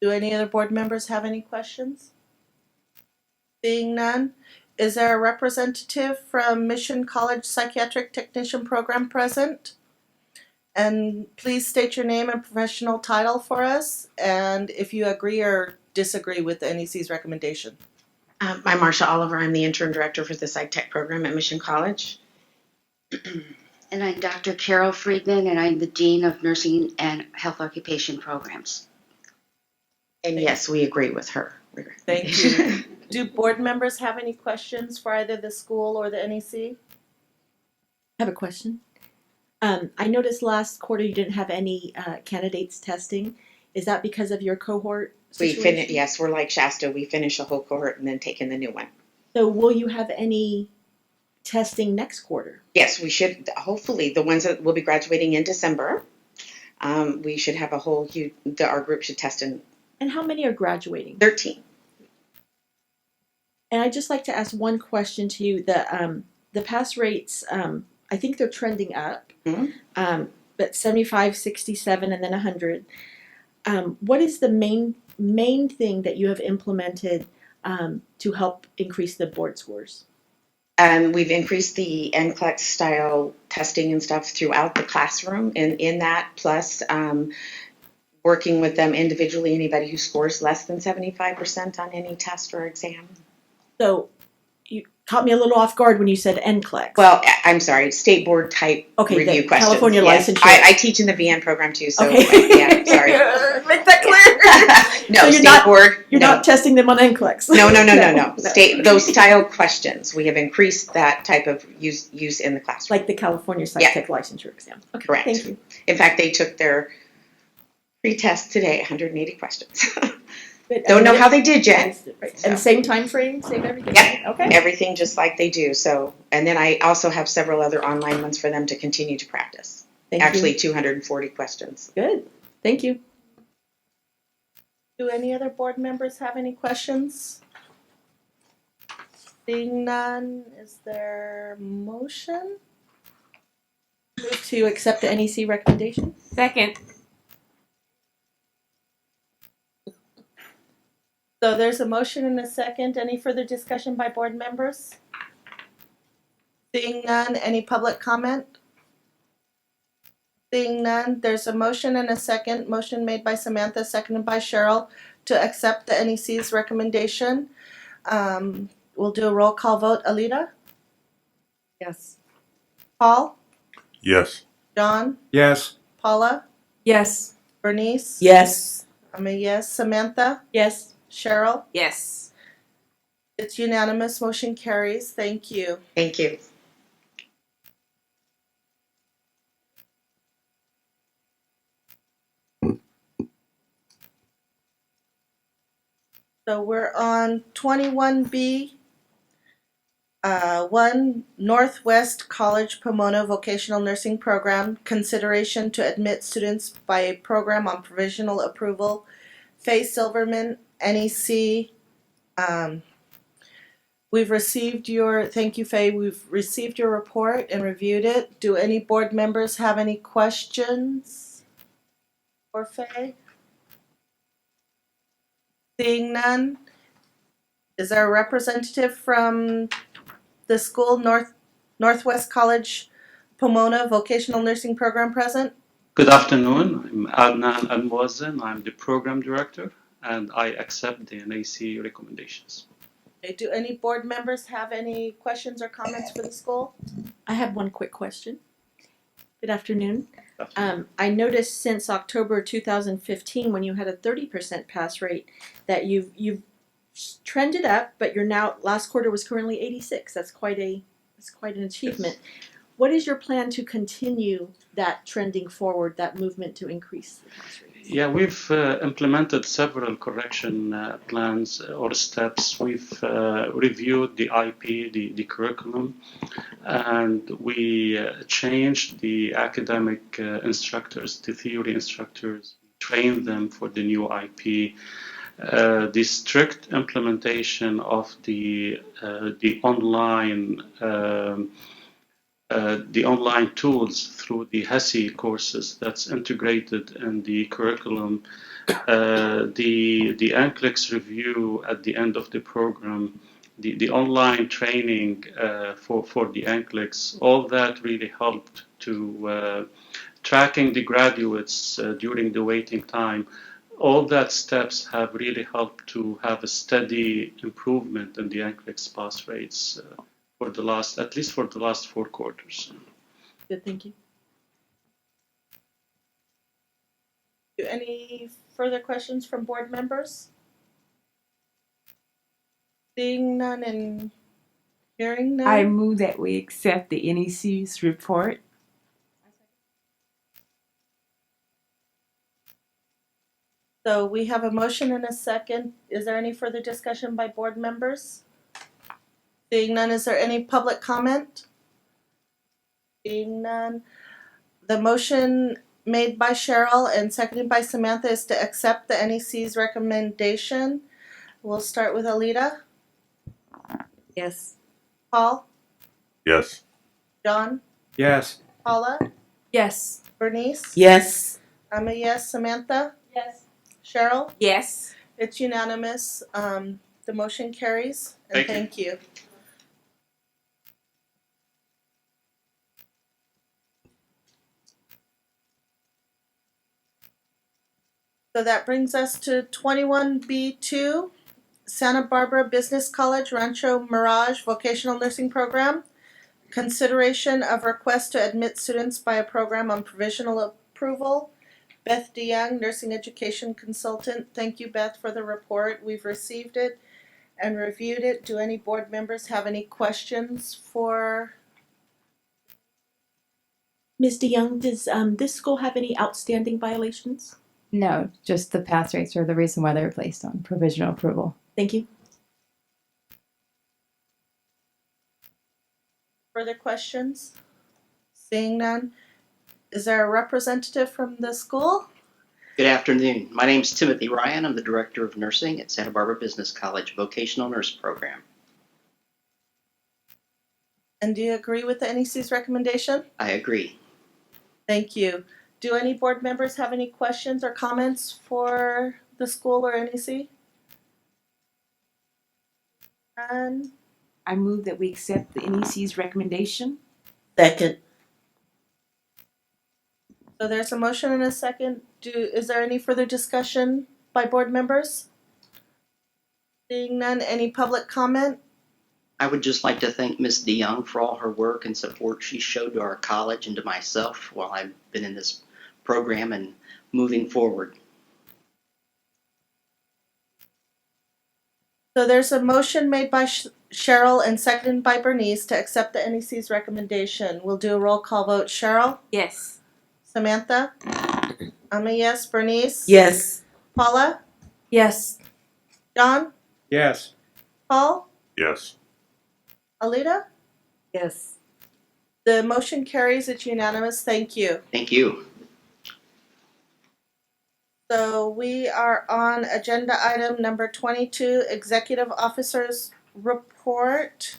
Do any other board members have any questions? Seeing none, is there a representative from Mission College Psychiatric Technician Program present? And please state your name and professional title for us, and if you agree or disagree with the NEC's recommendation. I'm Marsha Oliver. I'm the interim director for the Psych Tech program at Mission College. And I'm Dr. Carol Friedman, and I'm the Dean of Nursing and Health Occupation Programs. And yes, we agree with her. Thank you. Do board members have any questions for either the school or the NEC? I have a question. I noticed last quarter you didn't have any candidates testing. Is that because of your cohort situation? Yes, we're like Shasta. We finish a whole cohort and then take in the new one. So will you have any testing next quarter? Yes, we should. Hopefully, the ones that will be graduating in December, we should have a whole. Our group should test in. And how many are graduating? 13. And I'd just like to ask one question to you. The pass rates, I think they're trending up, but 75, 67, and then 100. What is the main thing that you have implemented to help increase the board scores? We've increased the NCLEX style testing and stuff throughout the classroom, and in that, plus working with them individually, anybody who scores less than 75% on any test or exam. So you caught me a little off guard when you said NCLEX. Well, I'm sorry, state board type review questions. California yes. licensure. I teach in the VN program too, so okay. Yeah, sorry. Make that clear. No, so state board. You're not testing them on NCLEX. No. State those style questions. We have increased that type of use in the classroom. Like the California Psychiatric licensure exam. Okay, correct. Thank you. In fact, they took their pre-test today, 180 questions. But, Don't know how they did yet. Right. So. And same time frame, same everything. Yep. Okay. Everything just like they do. So, and then I also have several other online ones for them to continue to practice. Actually, 240 questions. Good. Thank you. Do any other board members have any questions? Seeing none, is there motion? Move to accept the NEC recommendation. Second. So there's a motion and a second. Any further discussion by board members? Seeing none, any public comment? Seeing none, there's a motion and a second. Motion made by Samantha, seconded by Cheryl to accept the NEC's recommendation. We'll do a roll call vote. Alita? Yes. Paul? Yes. John? Yes. Paula? Yes. Bernice? Yes. I'm a yes. Samantha? Yes. Cheryl? Yes. It's unanimous. Motion carries. Thank you. Thank you. So we're on 21B, 1 Northwest College Pomona Vocational Nursing Program, consideration to admit students by a program on provisional approval. Faye Silverman, NEC. We've received your, thank you Faye, we've received your report and reviewed it. Do any board members have any questions for Faye? Seeing none, is there a representative from the school, Northwest College Pomona Vocational Nursing Program present? Good afternoon. I'm Adnan Al-Muazzin. I'm the program director, and I accept the NAC recommendations. Okay, do any board members have any questions or comments for the school? I have one quick question. Good afternoon. I noticed since October 2015, when you had a 30% pass rate, that you've trended up, but you're now, last quarter was currently 86. That's quite an achievement. Yes. What is your plan to continue that trending forward, that movement to increase the pass rates? Yeah, we've implemented several correction plans or steps. We've reviewed the IP, the curriculum, and we changed the academic instructors, the theory instructors, trained them for the new IP. The strict implementation of the online tools through the HESI courses that's integrated in the curriculum, the NCLEX review at the end of the program, the online training for the NCLEX, all that really helped to tracking the graduates during the waiting time. All that steps have really helped to have a steady improvement in the NCLEX pass rates. For the last, at least for the last 4 quarters. Good, thank you. Do any further questions from board members? Seeing none and hearing none? I move that we accept the NEC's report. So we have a motion and a second. Is there any further discussion by board members? Seeing none, is there any public comment? Seeing none. The motion made by Cheryl and seconded by Samantha is to accept the NEC's recommendation. We'll start with Alita. Yes. Paul? Yes. John? Yes. Paula? Yes. Bernice? Yes. I'm a yes. Samantha? Yes. Cheryl? Yes. It's unanimous. The motion carries. And Thank you. thank you. So that brings us to 21B2, Santa Barbara Business College Rancho Mirage Vocational Nursing Program. Consideration of request to admit students by a program on provisional approval. Beth DeYoung, Nursing Education Consultant. Thank you, Beth, for the report. We've received it and reviewed it. Do any board members have any questions for? Ms. DeYoung, does this school have any outstanding violations? No, just the pass rates are the reason why they were placed on provisional approval. Thank you. Further questions? Seeing none. Is there a representative from the school? Good afternoon. My name is Timothy Ryan. I'm the Director of Nursing at Santa Barbara Business College Vocational Nurse Program. And do you agree with the NEC's recommendation? I agree. Thank you. Do any board members have any questions or comments for the school or NEC? And I move that we accept the NEC's recommendation. Second. so there's a motion and a second. Is there any further discussion by board members? Seeing none, any public comment? I would just like to thank Ms. DeYoung for all her work and support she showed to our college and to myself while I've been in this program and moving forward. So there's a motion made by Cheryl and seconded by Bernice to accept the NEC's recommendation. We'll do a roll call vote. Cheryl? Yes. Samantha? I'm a yes. Bernice? Yes. Paula? Yes. John? Yes. Paul? Yes. Alita? Yes. The motion carries. It's unanimous. Thank you. Thank you. So we are on agenda item number 22, Executive Officer's Report.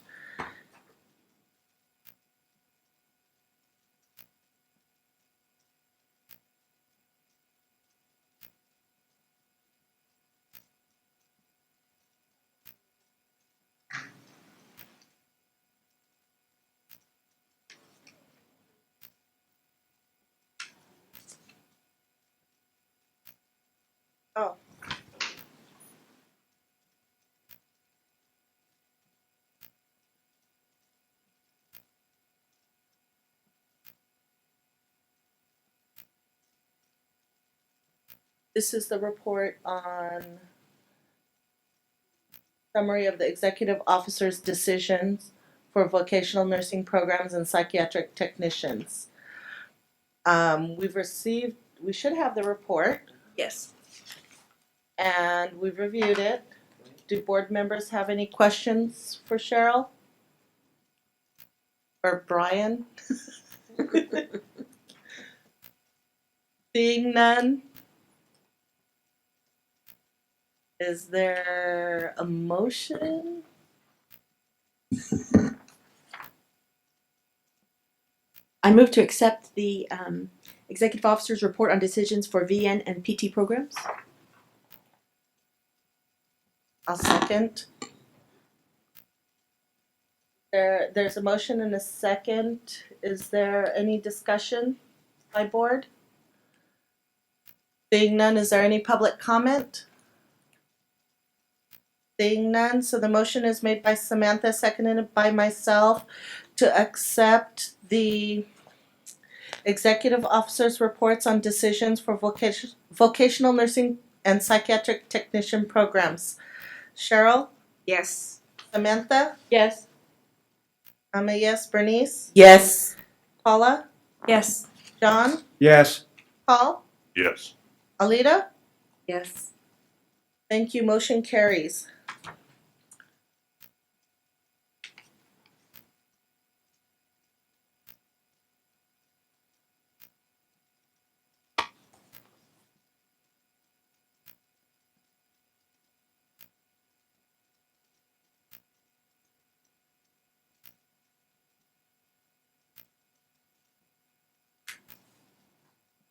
Oh. This is the report on summary of the executive officer's decisions for vocational nursing programs and psychiatric technicians. We should have the report. Yes. And we've reviewed it. Do board members have any questions for Cheryl? Or Brian? Seeing none. Is there a motion? I move to accept the executive officer's report on decisions for VN and PT programs. I'll second. There's a motion and a second. Is there any discussion by board? Seeing none, is there any public comment? Seeing none, so the motion is made by Samantha, seconded by myself to accept the Executive officers' reports on decisions for vocational nursing and psychiatric technician programs. Cheryl? Yes. Samantha? Yes. I'm a yes. Bernice? Yes. Paula? Yes. John? Yes. Paul? Yes. Alita? Yes. Thank you. Motion carries.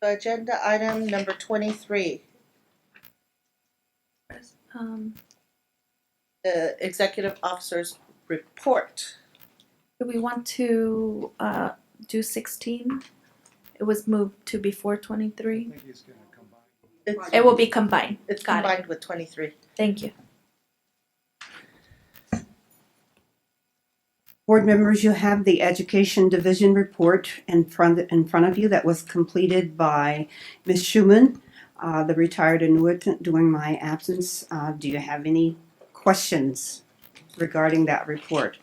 Agenda item number 23, the executive officer's report. Do we want to do 16? It was moved to before 23. It will be combined. It's Got it. combined with 23. Thank you. Board members, you have the Education Division report in front of you that was completed by Ms. Schumann, the retired annuitant during my absence. Do you have any questions regarding that report?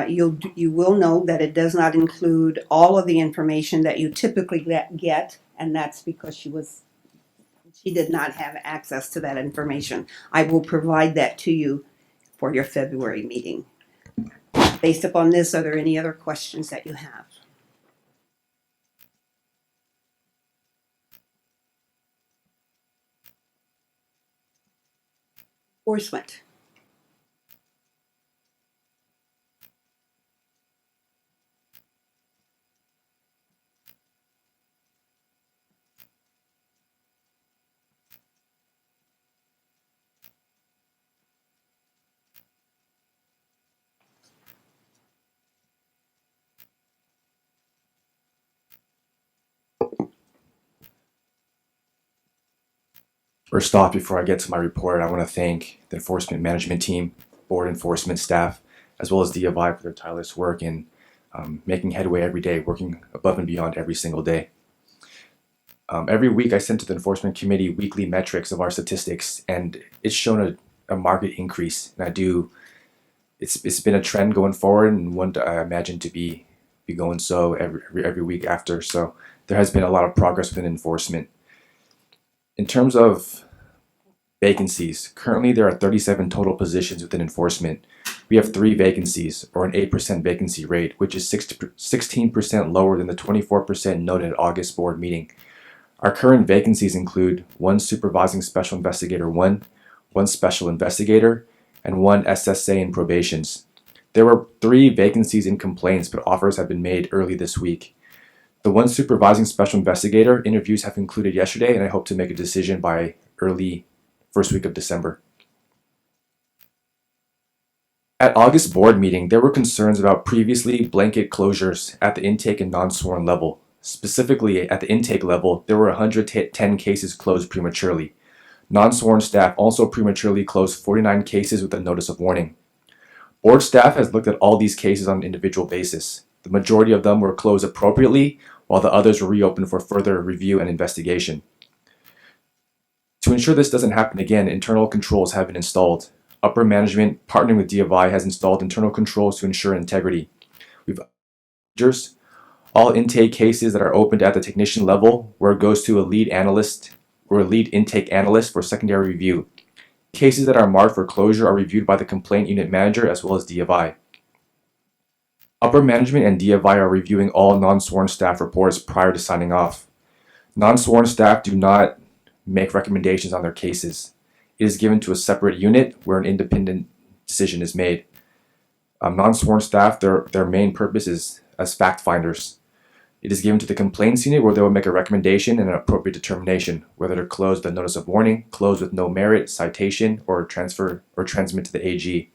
You will know that it does not include all of the information that you typically get, and that's because she did not have access to that information. I will provide that to you for your February meeting. Based upon this, are there any other questions that you have? Enforcement. First off, before I get to my report, I want to thank the enforcement management team, board enforcement staff, as well as DFI for their tireless work in making headway every day, working above and beyond every single day. Every week I send to the enforcement committee weekly metrics of our statistics, and it's shown a market increase. And it's been a trend going forward, and one I imagine to be going so every week after. So there has been a lot of progress within enforcement. In terms of vacancies, currently there are 37 total positions within enforcement. We have 3 vacancies, or an 8% vacancy rate, which is 16% lower than the 24% noted at August board meeting. Our current vacancies include 1 supervising special investigator 1, 1 special investigator, and 1 SSA in probations. There were 3 vacancies in complaints, but offers have been made early this week. The 1 supervising special investigator interviews have concluded yesterday, and I hope to make a decision by early first week of December. At August board meeting, there were concerns about previously blanket closures at the intake and non-sworn level. Specifically, at the intake level, there were 110 cases closed prematurely. Non-sworn staff also prematurely closed 49 cases with a notice of warning. Board staff has looked at all these cases on an individual basis. The majority of them were closed appropriately, while the others were reopened for further review and investigation. To ensure this doesn't happen again, internal controls have been installed. Upper management, partnering with DFI, has installed internal controls to ensure integrity. We've all intake cases that are opened at the technician level, where it goes to a lead analyst or a lead intake analyst for secondary review. Cases that are marked for closure are reviewed by the complaint unit manager as well as DFI. Upper management and DFI are reviewing all non-sworn staff reports prior to signing off. Non-sworn staff do not make recommendations on their cases. It is given to a separate unit where an independent decision is made. Non-sworn staff, their main purpose is as fact finders. It is given to the complaints unit where they will make a recommendation and an appropriate determination, whether to close the notice of warning, close with no merit, citation, or transfer or transmit to the AG.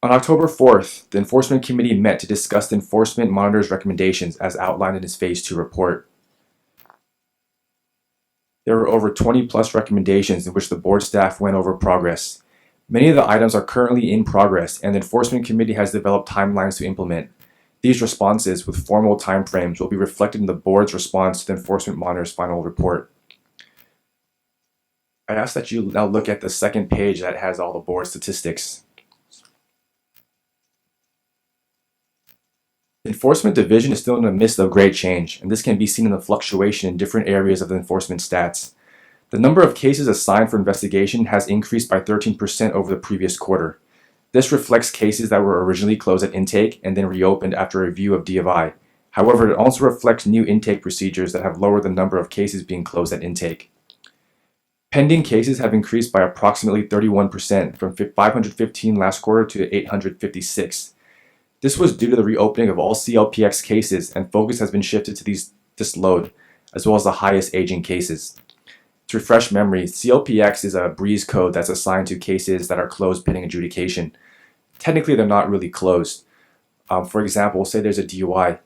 On October 4th, the Enforcement Committee met to discuss the Enforcement Monitor's recommendations as outlined in his Phase 2 report. There were over 20 plus recommendations in which the board staff went over progress. Many of the items are currently in progress, and the Enforcement Committee has developed timelines to implement. These responses with formal timeframes will be reflected in the board's response to the enforcement monitor's final report. I ask that you now look at the second page that has all the board statistics. The Enforcement Division is still in the midst of great change, and this can be seen in the fluctuation in different areas of the enforcement stats. The number of cases assigned for investigation has increased by 13% over the previous quarter. This reflects cases that were originally closed at intake and then reopened after a review of D of I. However, it also reflects new intake procedures that have lowered the number of cases being closed at intake. Pending cases have increased by approximately 31% from 515 last quarter to 856. This was due to the reopening of all CLPX cases, and focus has been shifted to this load, as well as the highest aging cases. To refresh memory, CLPX is a breeze code that's assigned to cases that are closed pending adjudication. Technically, they're not really closed. For example, say there's a DUI.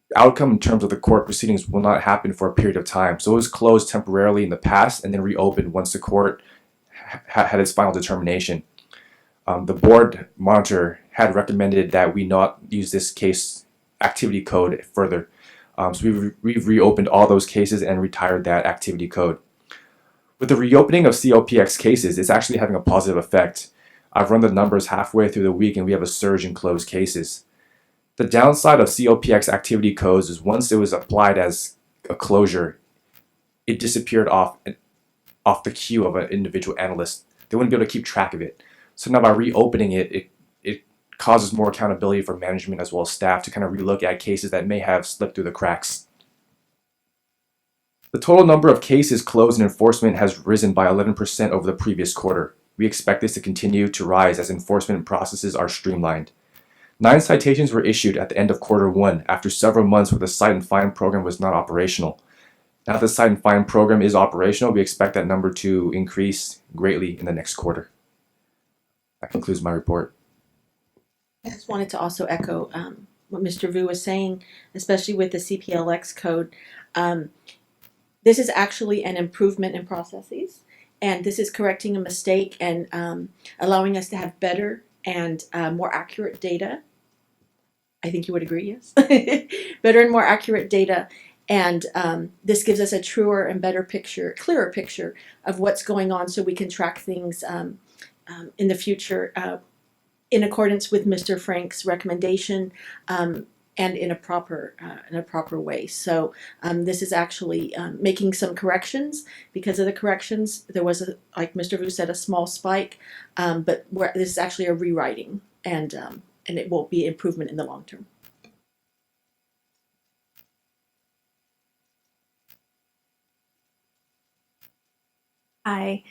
The outcome in terms of the court proceedings will not happen for a period of time. So it was closed temporarily in the past and then reopened once the court had its final determination. The board monitor had recommended that we not use this case activity code further. So we've reopened all those cases and retired that activity code. With the reopening of CLPX cases, it's actually having a positive effect. I've run the numbers halfway through the week and we have a surge in closed cases. The downside of CLPX activity codes is once it was applied as a closure, it disappeared off the queue of an individual analyst. They wouldn't be able to keep track of it. So now by reopening it causes more accountability for management as well as staff to kind of relook at cases that may have slipped through the cracks. The total number of cases closed in enforcement has risen by 11% over the previous quarter. We expect this to continue to rise as enforcement processes are streamlined. 9 citations were issued at the end of quarter 1 after several months where the Cite and Fine program was not operational. Now that the Cite and Fine program is operational, we expect that number to increase greatly in the next quarter. That concludes my report. I just wanted to also echo what Mr. Vu was saying, especially with the CPLX code. This is actually an improvement in processes, and this is correcting a mistake and allowing us to have better and more accurate data. I think you would agree, yes? Better and more accurate data, and this gives us a truer and better picture, clearer picture of what's going on so we can track things in the future in accordance with Mr. Frank's recommendation and in a proper way. So this is actually making some corrections. Because of the corrections, there was, like Mr. Vu said, a small spike, but this is actually a rewriting, and it will be improvement in the long term. Hi,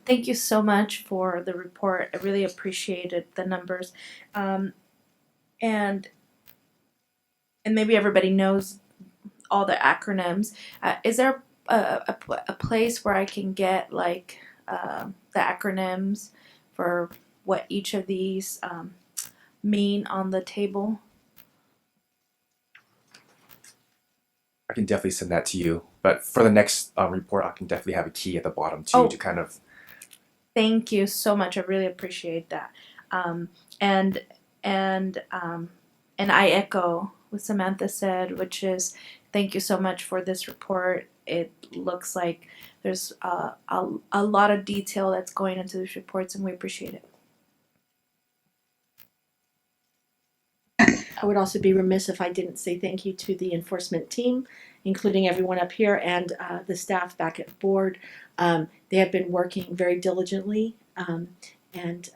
thank you so much for the report. I really appreciated the numbers, and maybe everybody knows all the acronyms. Is there a place where I can get like the acronyms for what each of these mean on the table? I can definitely send that to you. But for the next report, I can definitely have a key at the bottom too to kind of. Thank you so much. I really appreciate that. And I echo what Samantha said, which is thank you so much for this report. It looks like there's a lot of detail that's going into these reports, and we appreciate it. I would also be remiss if I didn't say thank you to the enforcement team, including everyone up here and the staff back at board. They have been working very diligently, and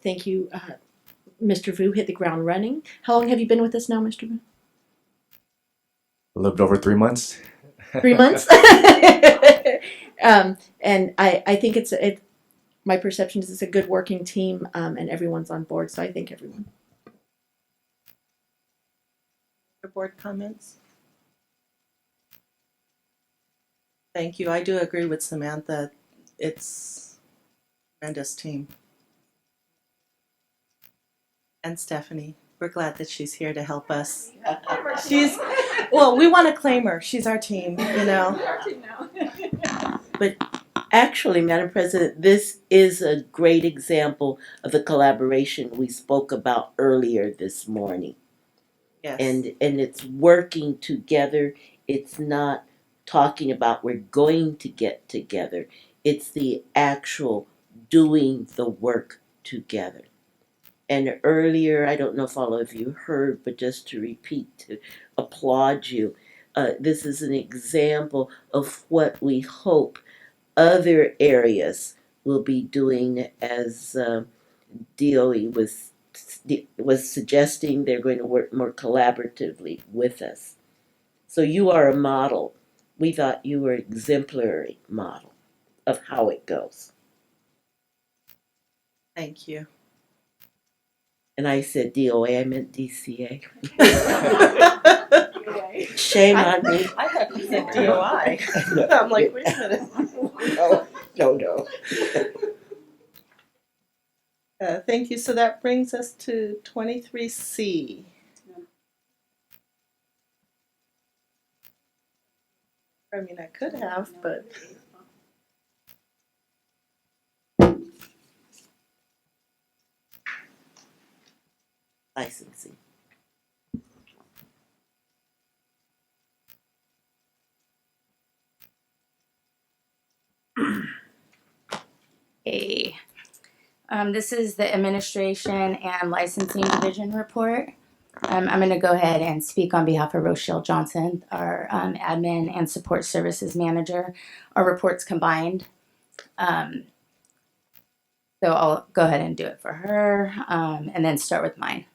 thank you. Mr. Vu hit the ground running. How long have you been with us now, Mr. Vu? A little bit over 3 months. 3 months? And I think my perception is it's a good working team, and everyone's on board, so I thank everyone. Board comments? Thank you. I do agree with Samantha. It's a tremendous team. And Stephanie, we're glad that she's here to help us. Well, we want to claim her. She's our team, you know. But actually, Madam President, this is a great example of the collaboration we spoke about earlier this morning. Yes. And it's working together. It's not talking about we're going to get together. It's the actual doing the work together. And earlier, I don't know if all of you heard, but just to repeat, to applaud you, this is an example of what we hope other areas will be doing, as DOE was suggesting they're going to work more collaboratively with us. So you are a model. We thought you were exemplary model of how it goes. Thank you. And I said DOA, I meant DCA. Shame on me. I thought you said DOI. I'm like, wait a minute. No. Thank you. So that brings us to 23C. I mean, I could have, but. Licensing. Hey, this is the Administration and Licensing Division report. I'm going to go ahead and speak on behalf of Rochelle Johnson, our Admin and Support Services Manager. Our reports combined. So I'll go ahead and do it for her and then start with mine.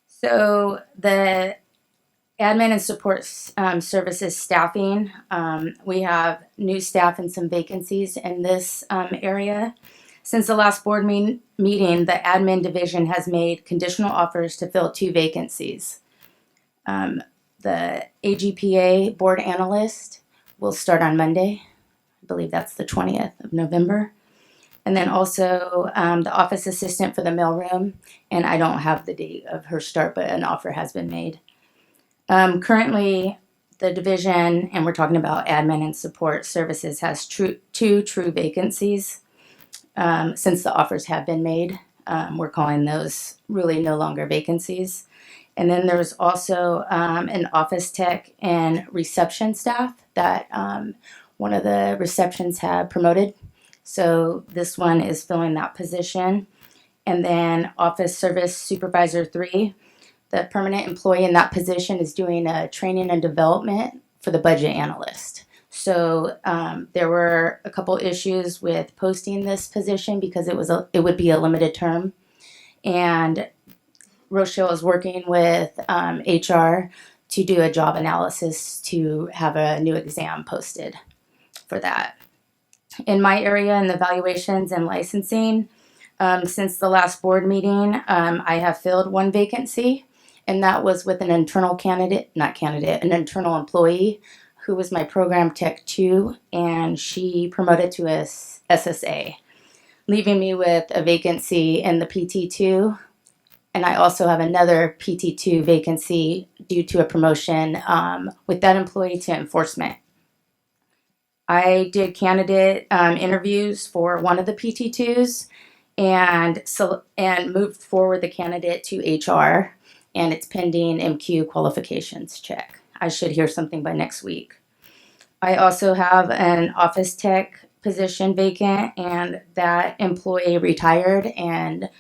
So the Admin and Support Services staffing, we have new staff and some vacancies in this area. Since the last board meeting, the admin division has made conditional offers to fill 2 vacancies. The AGPA board analyst will start on Monday. I believe that's the 20th of November. And then also the office assistant for the mailroom. And I don't have the date of her start, but an offer has been made. Currently, the division, and we're talking about admin and support services, has 2 true vacancies. Since the offers have been made, we're calling those really no longer vacancies. And then there's also an office tech and reception staff that one of the receptions have promoted. So this one is filling that position. And then office service supervisor 3, the permanent employee in that position is doing a training and development for the budget analyst. So there were a couple issues with posting this position because it would be a limited term, and Rochelle is working with HR to do a job analysis to have a new exam posted for that. In my area, in the valuations and licensing, since the last board meeting, I have filled 1 vacancy, and that was with an internal an internal employee who was my program tech 2, and she promoted to a SSA, leaving me with a vacancy in the PT2. And I also have another PT2 vacancy due to a promotion with that employee to enforcement. I did candidate interviews for one of the PT2s and moved forward the candidate to HR, and it's pending MQ qualifications check. I should hear something by next week. I also have an office tech position vacant, and that employee retired, and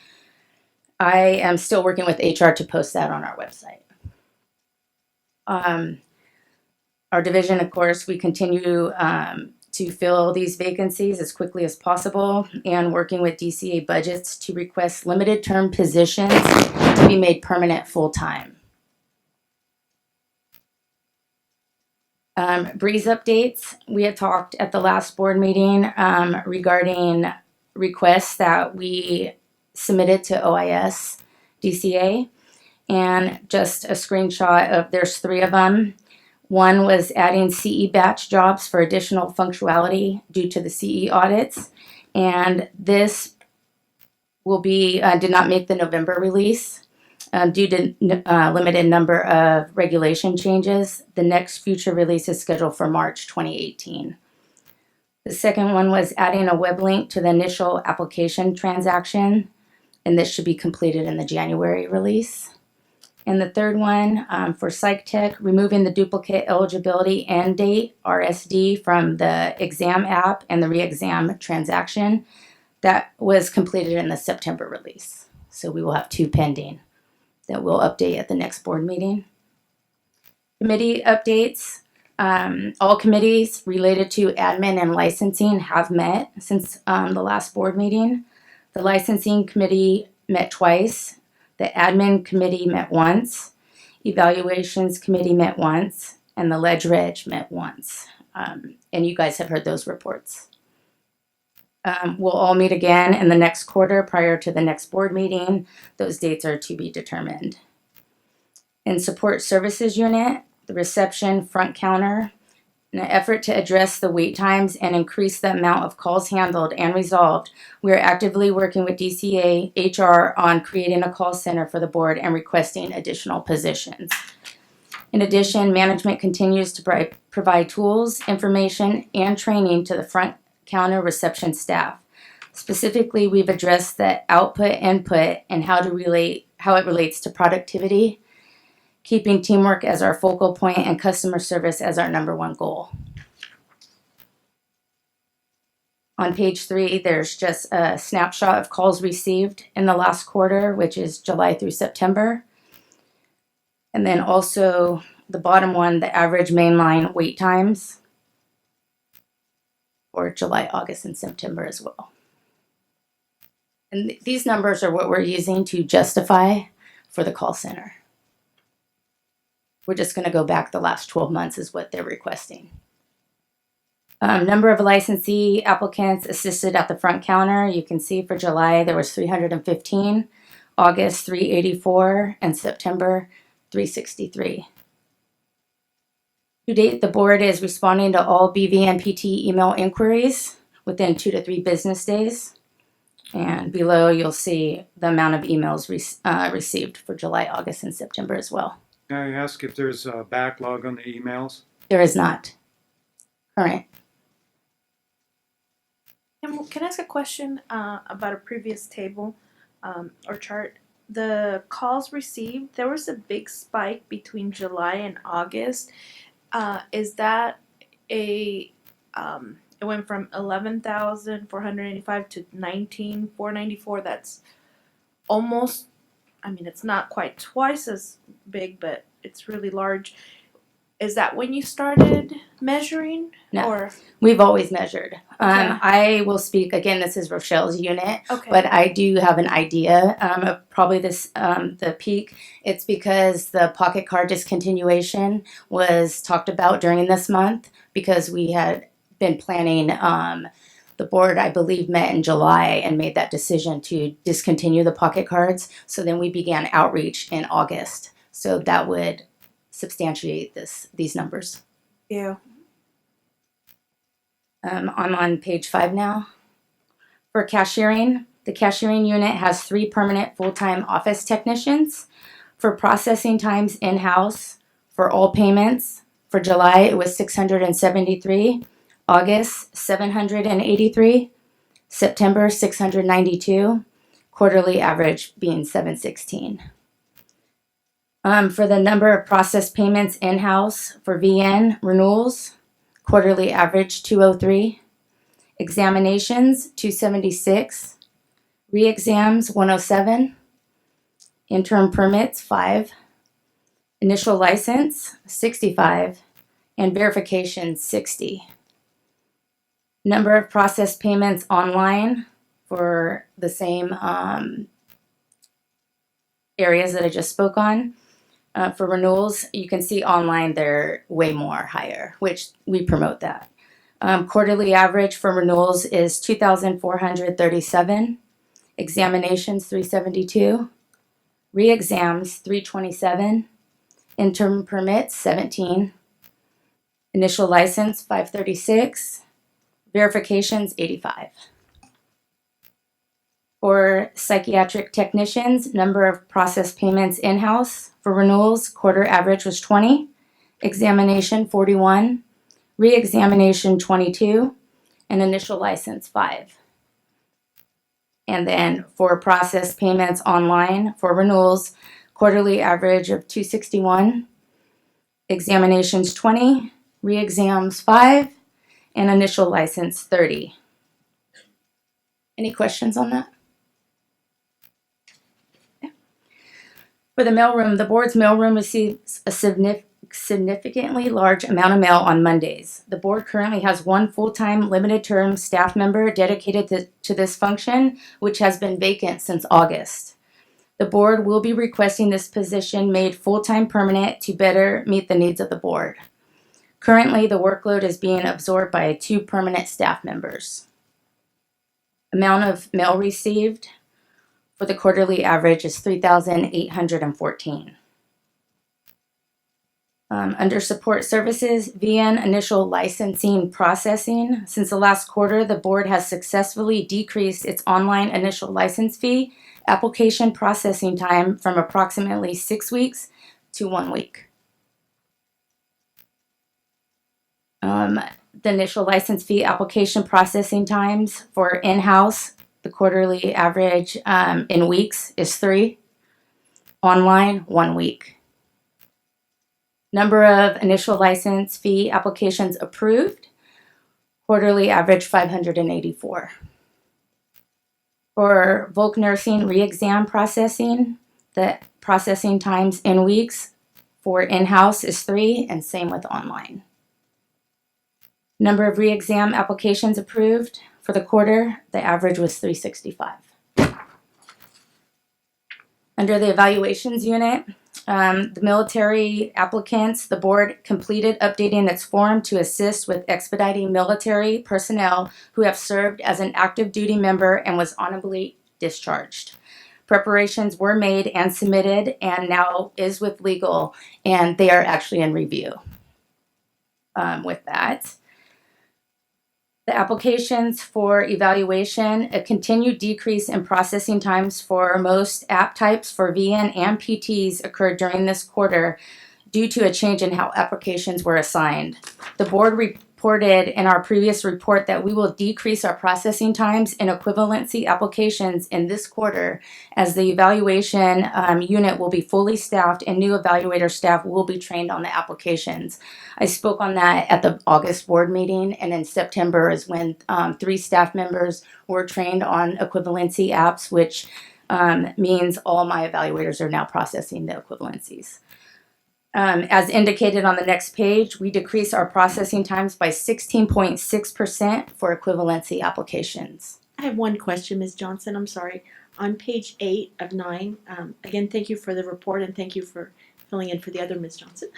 I am still working with HR to post that on our website. Our division, of course, we continue to fill these vacancies as quickly as possible, and working with DCA budgets to request limited term positions to be made permanent full-time. Breeze updates. We had talked at the last board meeting regarding requests that we submitted to OIS DCA, and just a screenshot of there's 3 of them. One was adding CE batch jobs for additional functionality due to the CE audits, and this will be did not make the November release. Due to limited number of regulation changes. The next future release is scheduled for March 2018. The second one was adding a web link to the initial application transaction, and this should be completed in the January release. And the third one for Psychiatric, removing the duplicate eligibility end date, RSD, from the exam app and the re-exam transaction. That was completed in the September release. So we will have 2 pending that we'll update at the next board meeting. Committee updates. All committees related to admin and licensing have met since the last board meeting. The licensing committee met twice. The admin committee met once. Evaluations committee met once. And the Ledge Reg met once. And you guys have heard those reports. We'll all meet again in the next quarter prior to the next board meeting. Those dates are to be determined. In support services unit, the reception front counter, in an effort to address the wait times and increase the amount of calls handled and resolved, we are actively working with DCA HR on creating a call center for the board and requesting additional positions. In addition, management continues to provide tools, information, and training to the front counter reception staff. Specifically, we've addressed the output, input, and how it relates to productivity, keeping teamwork as our focal point and customer service as our number one goal. On page 3, there's just a snapshot of calls received in the last quarter, which is July through September. And then also the bottom one, the average mainline wait times for July, August, and September as well. And these numbers are what we're using to justify for the call center. We're just going to go back the last 12 months is what they're requesting. Number of licensee applicants assisted at the front counter. You can see for July there was 315, August 384, and September 363. To date, the board is responding to all BV and PT email inquiries within 2 to 3 business days. And below you'll see the amount of emails received for July, August, and September as well. Can I ask if there's a backlog on the emails? There is not. Current. Can I ask a question about a previous table or chart? The calls received, there was a big spike between July and August. Is that it went from 11,485 to 19,494? That's almost, I mean, it's not quite twice as big, but it's really large. Is that when you started measuring? No, or? We've always measured. Okay. I will speak, again, this is Rochelle's unit, Okay. but I do have an idea of probably this, the peak. It's because the pocket card discontinuation was talked about during this month because we had been planning, the board, I believe, met in July and made that decision to discontinue the pocket cards. So then we began outreach in August. So that would substantiate these numbers. Yeah. I'm on page 5 now. For cashiering, the cashiering unit has 3 permanent full-time office technicians. For processing times in-house, for all payments, for July it was 673, August 783, September 692, quarterly average being 716. For the number of processed payments in-house for VN renewals, quarterly average 203, examinations 276, re-exams 107, interim permits 5, initial license 65, and verification 60. Number of processed payments online for the same areas that I just spoke on. For renewals, you can see online they're way more higher, which we promote that. Quarterly average for renewals is 2,437, examinations 372, re-exams 327, interim permits 17, initial license 536, verifications 85. For psychiatric technicians, number of processed payments in-house for renewals, quarter average was 20, examination 41, re-examination 22, and initial license 5. And then for processed payments online for renewals, quarterly average of 261, examinations 20, re-exams 5, and initial license 30. Any questions on that? Yeah. For the mailroom, the board's mailroom receives a significantly large amount of mail on Mondays. The board currently has one full-time limited-term staff member dedicated to this function, which has been vacant since August. The board will be requesting this position made full-time permanent to better meet the needs of the board. Currently, the workload is being absorbed by 2 permanent staff members. Amount of mail received for the quarterly average is 3,814. Under support services, VN initial licensing processing. Since the last quarter, the board has successfully decreased its online initial license fee application processing time from approximately 6 weeks to 1 week. The initial license fee application processing times for in-house, the quarterly average in weeks is 3. Online, 1 week. Number of initial license fee applications approved, quarterly average 584. For Voc nursing re-exam processing, the processing times in weeks for in-house is 3, and same with online. Number of re-exam applications approved for the quarter, the average was 365. Under the evaluations unit, the military applicants, the board completed updating its form to assist with expediting military personnel who have served as an active duty member and was honorably discharged. Preparations were made and submitted and now is with legal, and they are actually in review with that. The applications for evaluation, a continued decrease in processing times for most app types for VN and PTs occurred during this quarter due to a change in how applications were assigned. The board reported in our previous report that we will decrease our processing times in equivalency applications in this quarter as the evaluation unit will be fully staffed and new evaluator staff will be trained on the applications. I spoke on that at the August board meeting, and in September is when 3 staff members were trained on equivalency apps, which means all my evaluators are now processing the equivalencies. As indicated on the next page, we decrease our processing times by 16.6% for equivalency applications. I have one question, Ms. Johnson. I'm sorry. On page 8 of 9, again, thank you for the report and thank you for filling in for the other Ms. Johnson.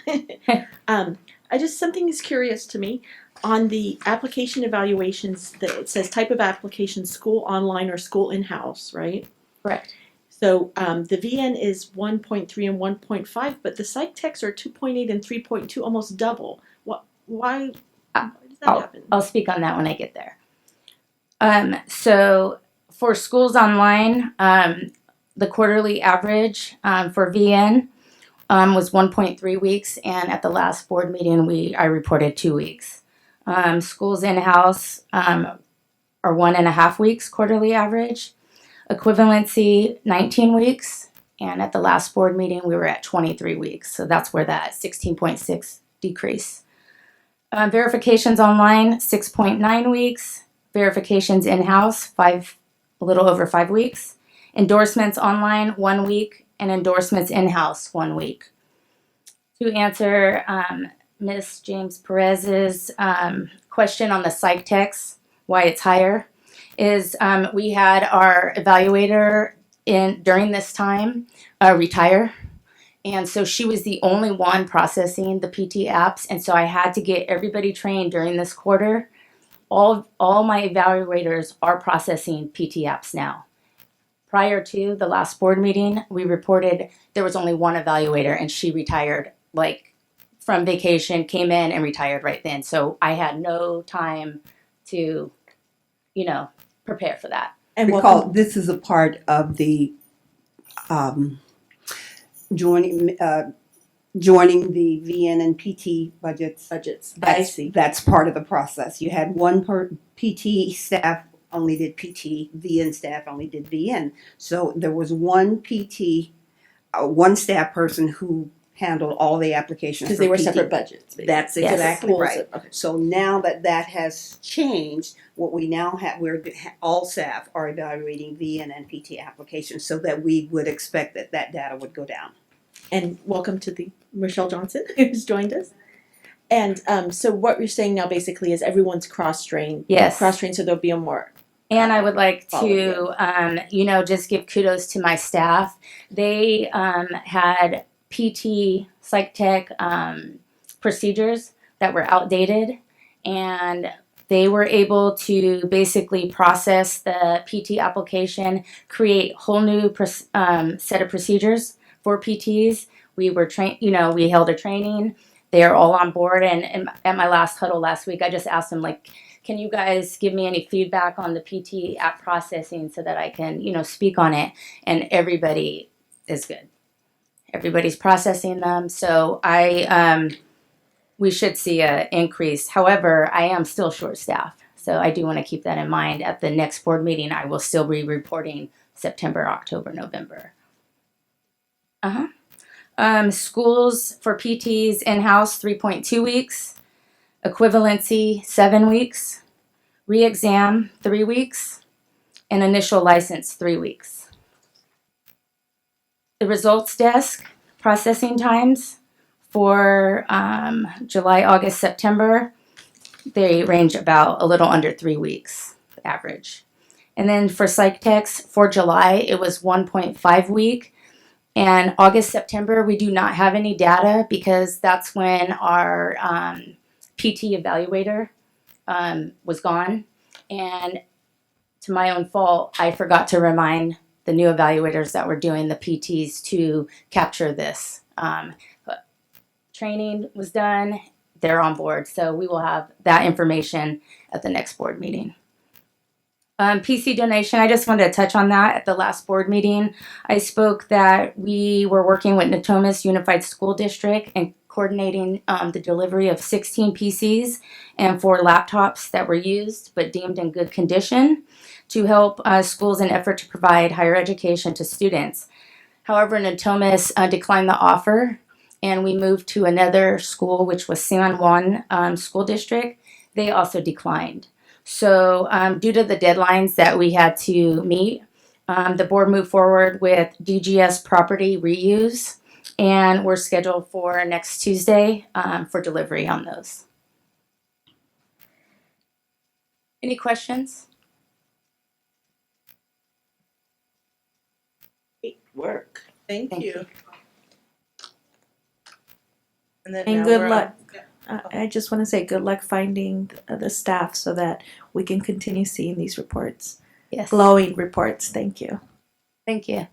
Something is curious to me. On the application evaluations, it says type of application, school online or school in-house, right? Correct. So the VN is 1.3 and 1.5, but the psych techs are 2.8 and 3.2, almost double. Why does that happen? I'll speak on that when I get there. So for schools online, the quarterly average for VN was 1.3 weeks, and at the last board meeting, I reported 2 weeks. Schools in-house are 1.5 weeks quarterly average. Equivalency, 19 weeks, and at the last board meeting, we were at 23 weeks. So that's where that 16.6 decrease. Verifications online, 6.9 weeks. Verifications in-house, a little over 5 weeks. Endorsements online, 1 week, and endorsements in-house, 1 week. To answer Ms. James Perez's question on the psych techs, why it's higher, is we had our evaluator during this time retire, and so she was the only one processing the PT apps, and so I had to get everybody trained during this quarter. All my evaluators are processing PT apps now. Prior to the last board meeting, we reported there was only one evaluator, and she retired from vacation, came in and retired right then. So I had no time to, prepare for that. And recall, this is a part of the joining the VN and PT budgets. I see. That's part of the process. You had one PT staff only did PT, VN staff only did VN. So there was one PT one staff person who handled all the applications Because for they were PT. separate budgets. basically. That's Yes. exactly Pools right. of- okay. So now that that has changed, what we now have, all staff are evaluating VN and PT applications, so that we would expect that that data would go down. And welcome to the Michelle Johnson who's joined us. And so what you're saying now basically is everyone's cross-trained. Yes. Cross-trained, so there'll be a more. And I would like follow to, just give kudos to my staff. They had PT, psych tech procedures that were outdated, and they were able to basically process the PT application, create whole new set of procedures for PTs. We were trained, we held a training. They are all on board. And at my last huddle last week, I just asked them, like, can you guys give me any feedback on the PT app processing so that I can, speak on it? And everybody is good. Everybody's processing them. So we should see an increase. However, I am still short-staffed. So I do want to keep that in mind. At the next board meeting, I will still be reporting September, October, November. Schools for PTs in-house, 3.2 weeks. Equivalency, 7 weeks. Re-exam, 3 weeks. And initial license, 3 weeks. The results desk, processing times for July, August, September, they range about a little under 3 weeks, average. And then for psych techs, for July, it was 1.5 week. And August, September, we do not have any data because that's when our PT evaluator was gone. And to my own fault, I forgot to remind the new evaluators that were doing the PTs to capture this. But training was done, they're on board. So we will have that information at the next board meeting. PC donation, I just wanted to touch on that. At the last board meeting, I spoke that we were working with Natomas Unified School District and coordinating the delivery of 16 PCs and 4 laptops that were used but deemed in good condition to help schools in effort to provide higher education to students. However, Natomas declined the offer, and we moved to another school, which was San Juan School District. They also declined. So due to the deadlines that we had to meet, the board moved forward with DGS property reuse, and we're scheduled for next Tuesday for delivery on those. Any questions? Great work. Thank you. And then And now good we're luck. on- I just want to say good luck finding the staff so that we can continue seeing these reports. Yes. Glowing reports. Thank you. Thank you.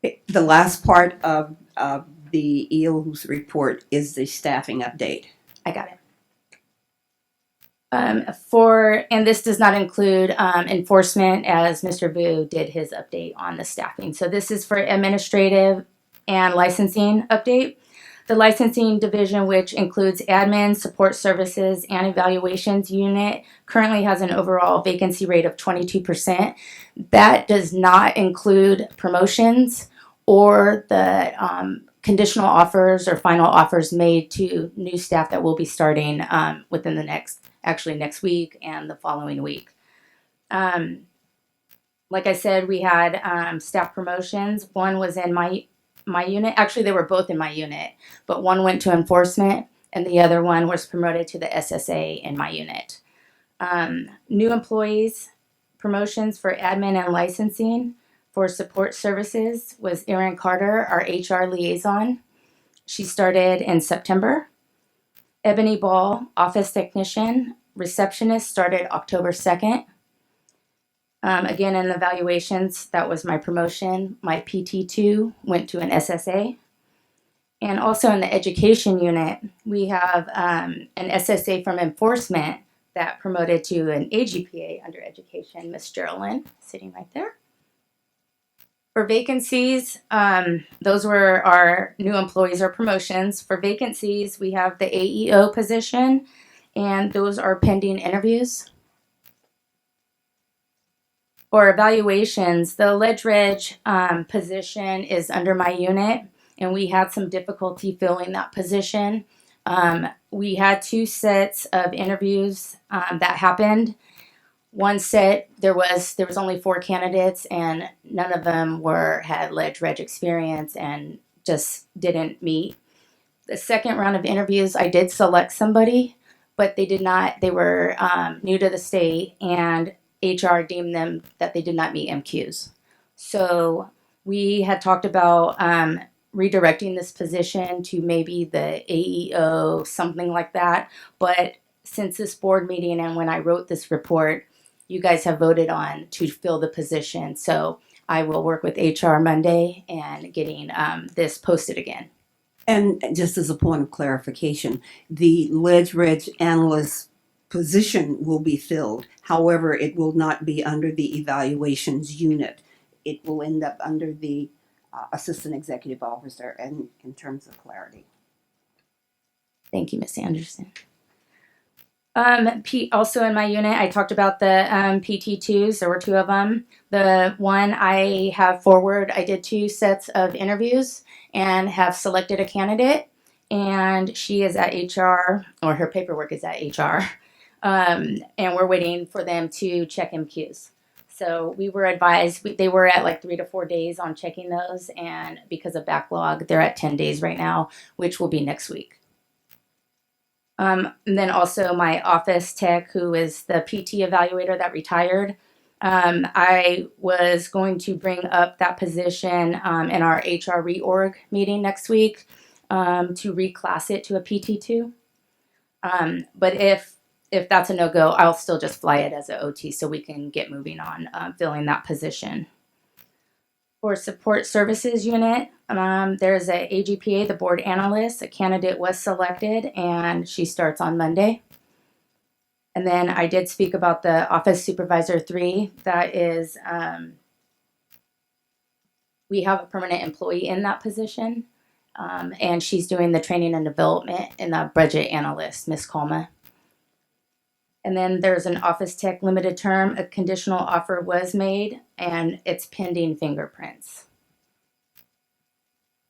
The last part of the EO's report is the staffing update. I got it. And this does not include enforcement, as Mr. Vu did his update on the staffing. So this is for administrative and licensing update. The licensing division, which includes admin, support services, and evaluations unit, currently has an overall vacancy rate of 22%. That does not include promotions or the conditional offers or final offers made to new staff that will be starting within the next week and the following week. Like I said, we had staff promotions. One was in my unit. Actually, they were both in my unit, but one went to enforcement and the other one was promoted to the SSA in my unit. New employees, promotions for admin and licensing. For support services was Erin Carter, our HR liaison. She started in September. Ebony Ball, office technician, receptionist, started October 2nd. Again, in evaluations, that was my promotion. My PT2 went to an SSA. And also in the education unit, we have an SSA from enforcement that promoted to an AGPA under education, Miss Geraldine, sitting right there. For vacancies, those were our new employees or promotions. For vacancies, we have the AEO position, and those are pending interviews. For evaluations, the ledge reg position is under my unit, and we had some difficulty filling that position. We had 2 sets of interviews that happened. One set there was only 4 candidates, and none of them had ledge reg experience and just didn't meet. The second round of interviews, I did select somebody, but they did not. They were new to the state, and HR deemed them that they did not meet MQs. So we had talked about redirecting this position to maybe the AEO, something like that. But since this board meeting and when I wrote this report, you guys have voted on to fill the position. So I will work with HR Monday and getting this posted again. And just as a point of clarification, the ledge reg analyst position will be filled. However, it will not be under the evaluations unit. It will end up under the assistant executive officer, and in terms of clarity. Thank you, Ms. Anderson. Also in my unit, I talked about the PT2s. There were 2 of them. The one I have forward, I did 2 sets of interviews and have selected a candidate, and she is at HR, or her paperwork is at HR, and we're waiting for them to check MQs. So we were advised, they were at like 3 to 4 days on checking those, and because of backlog, they're at 10 days right now, which will be next week. And then also my office tech, who is the PT evaluator that retired. I was going to bring up that position in our HR reorg meeting next week to reclass it to a PT2. But if that's a no-go, I'll still just fly it as an OT so we can get moving on filling that position. For support services unit, there's a AGPA, the board analyst. A candidate was selected, and she starts on Monday. And then I did speak about the office supervisor 3. That is, we have a permanent employee in that position, and she's doing the training and development in the budget analyst, Miss Colma. And then there's an office tech limited term. A conditional offer was made, and it's pending fingerprints.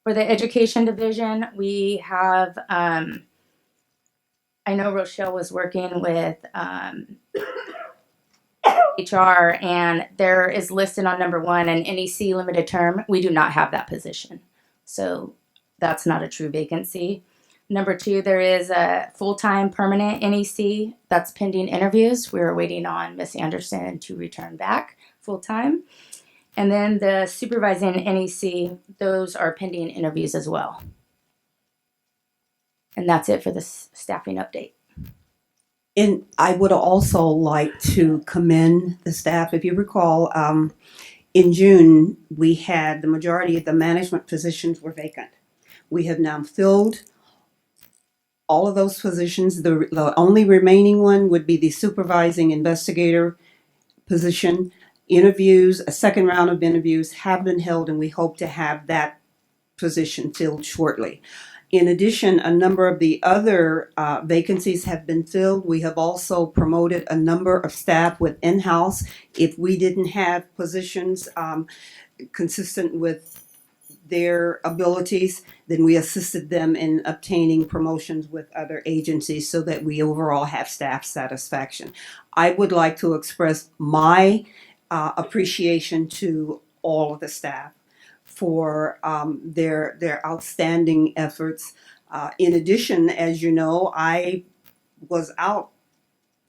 For the education division, we have, I know Rochelle was working with HR, and there is listed on number 1 an NEC limited term. We do not have that position. So that's not a true vacancy. Number 2, there is a full-time permanent NEC that's pending interviews. We're waiting on Miss Anderson to return back full-time. And then the supervising NEC, those are pending interviews as well. And that's it for this staffing update. And I would also like to commend the staff. If you recall, in June, we had the majority of the management positions were vacant. We have now filled all of those positions. The only remaining one would be the supervising investigator position. Interviews, a second round of interviews have been held, and we hope to have that position filled shortly. In addition, a number of the other vacancies have been filled. We have also promoted a number of staff with in-house. If we didn't have positions consistent with their abilities, then we assisted them in obtaining promotions with other agencies so that we overall have staff satisfaction. I would like to express my appreciation to all of the staff for their outstanding efforts. In addition, as you know, I was out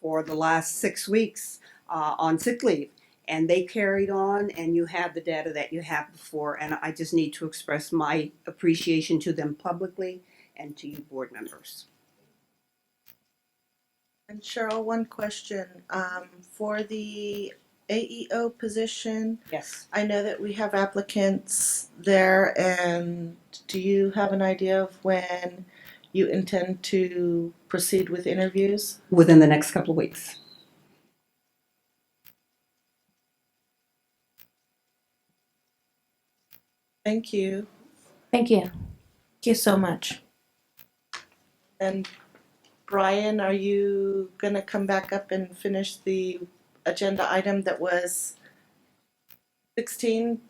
for the last 6 weeks on sick leave, and they carried on, and you have the data that you have before, and I just need to express my appreciation to them publicly and to you board members. And Cheryl, one question. For the AEO position, yes, I know that we have applicants there, and do you have an idea of when you intend to proceed with interviews? Within the next couple of weeks. Thank you. Thank you. Thank you so much. And Brian, are you going to come back up and finish the agenda item that was 16.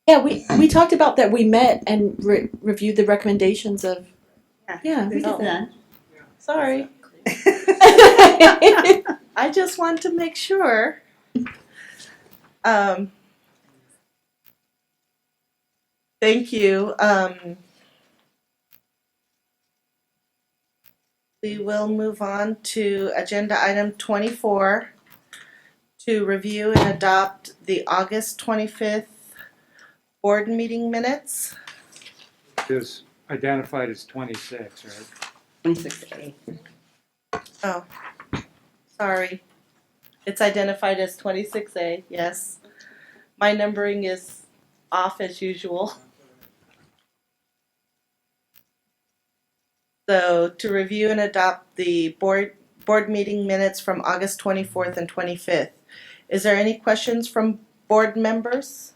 Yeah, we talked about that. We met and reviewed the recommendations of. Yeah, we did that. Sorry. I just want to make sure. Thank you. We will move on to agenda item 24 to review and adopt the August 25th board meeting minutes. It is identified as 26, right? 26A. Oh, sorry. It's identified as 26A, yes. My numbering is off as usual. So to review and adopt the board meeting minutes from August 24th and 25th. Is there any questions from board members?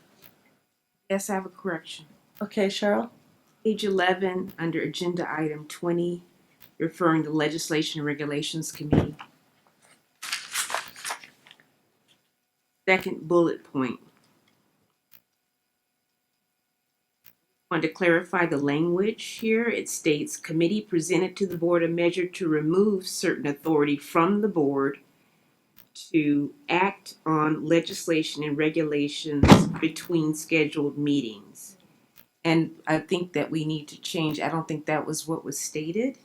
Yes, I have a correction. Okay, Cheryl. Page 11, under agenda item 20, referring to Legislation and Regulations Committee. Second bullet point. I want to clarify the language here. It states, committee presented to the board a measure to remove certain authority from the board to act on legislation and regulations between scheduled meetings. And I think that we need to change. I don't think that was what was stated.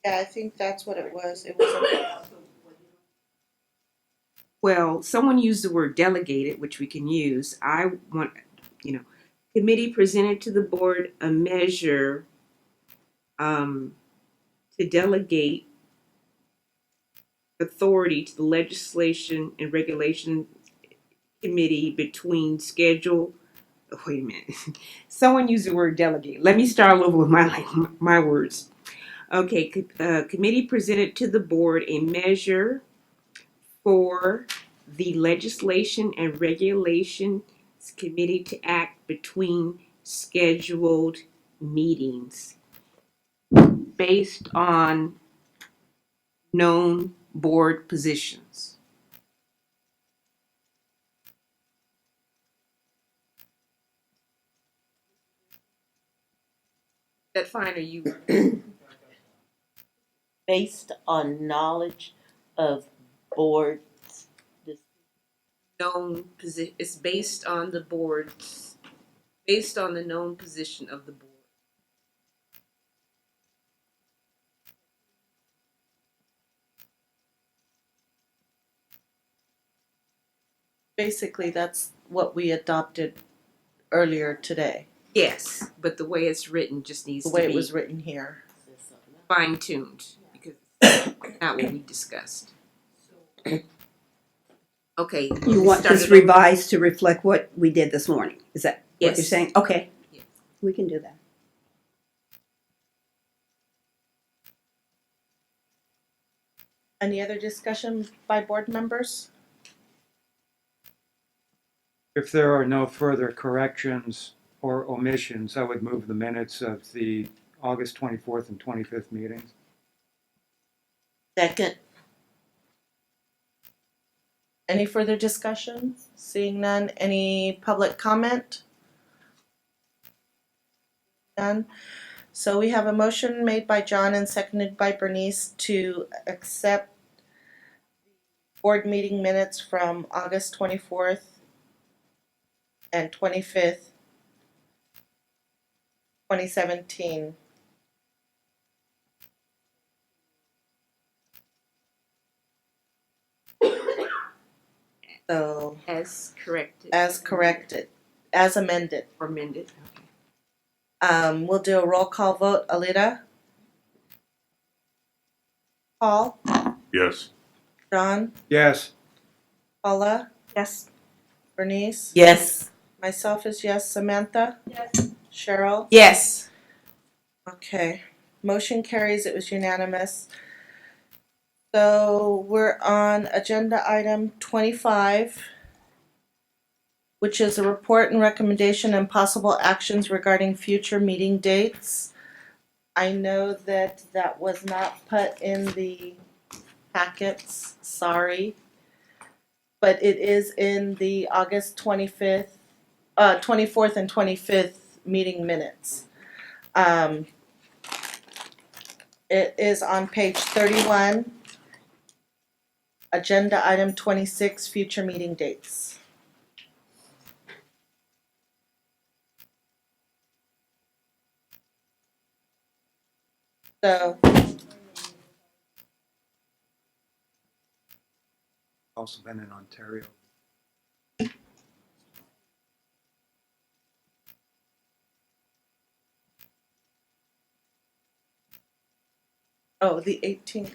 Yeah, I think that's what it was. It was Well, someone used the word delegated, which we can use. I want, committee presented to the board a measure to delegate authority to the legislation and regulation committee between schedule. Oh, wait a minute. Someone used the word delegate. Let me start all over with my words. Okay, committee presented to the board a measure for the legislation and regulations committee to act between scheduled meetings based on known board positions. Is that fine, or you? Based on knowledge of boards. Known position. It's based on the board's, based on the known position of the board. basically that's what we adopted earlier today. Yes, but the way it's written just needs The to way be it was written here. fine-tuned because it's not what we discussed. Okay. You want this revised to reflect what we did this morning? Is that what you're Yes. saying? Okay. Yes. We can do that. Any other discussion by board members? If there are no further corrections or omissions, I would move the minutes of the August 24th and 25th meetings. Second. Any further discussion? Seeing none, any public comment? None. So we have a motion made by John and seconded by Bernice to accept board meeting minutes from August 24th and 25th, 2017. So As corrected. as amended. Or amended. We'll do a roll call vote. Alita? Paul? Yes. John? Yes. Paula? Yes. Bernice? Yes. Myself is yes. Samantha? Yes. Cheryl? Yes. Okay. Motion carries. It was unanimous. So we're on agenda item 25. which is a report and recommendation and possible actions regarding future meeting dates. I know that that was not put in the packets, sorry. But it is in the August 24th and 25th meeting minutes. It is on page 31, agenda item 26, future meeting dates. So, Also been in Ontario. oh, the 18th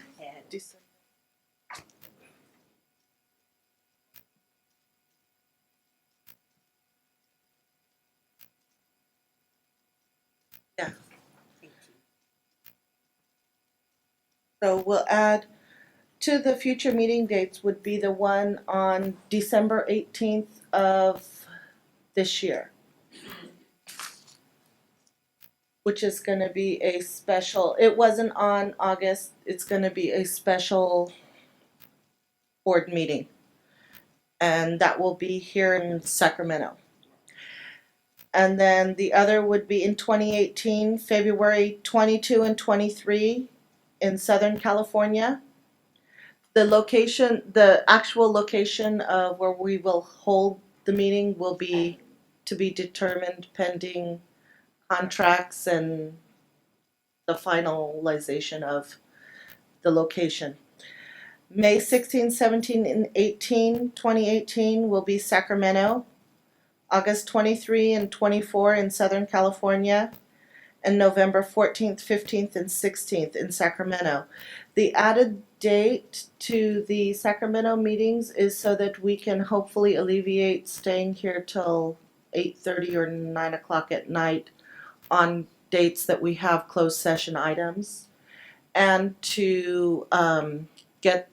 December. Yeah. So we'll add to the future meeting dates would be the one on December 18th of this year, which is going to be a special, it wasn't on August, it's going to be a special board meeting. And that will be here in Sacramento. And then the other would be in 2018, February 22 and 23 in Southern California. The location, the actual location of where we will hold the meeting will be to be determined pending contracts and the finalization of the location. May 16, 17, and 18, 2018 will be Sacramento. August 23 and 24 in Southern California, and November 14th, 15th, and 16th in Sacramento. The added date to the Sacramento meetings is so that we can hopefully alleviate staying here till 8:30 or 9 o'clock at night on dates that we have closed session items, and to get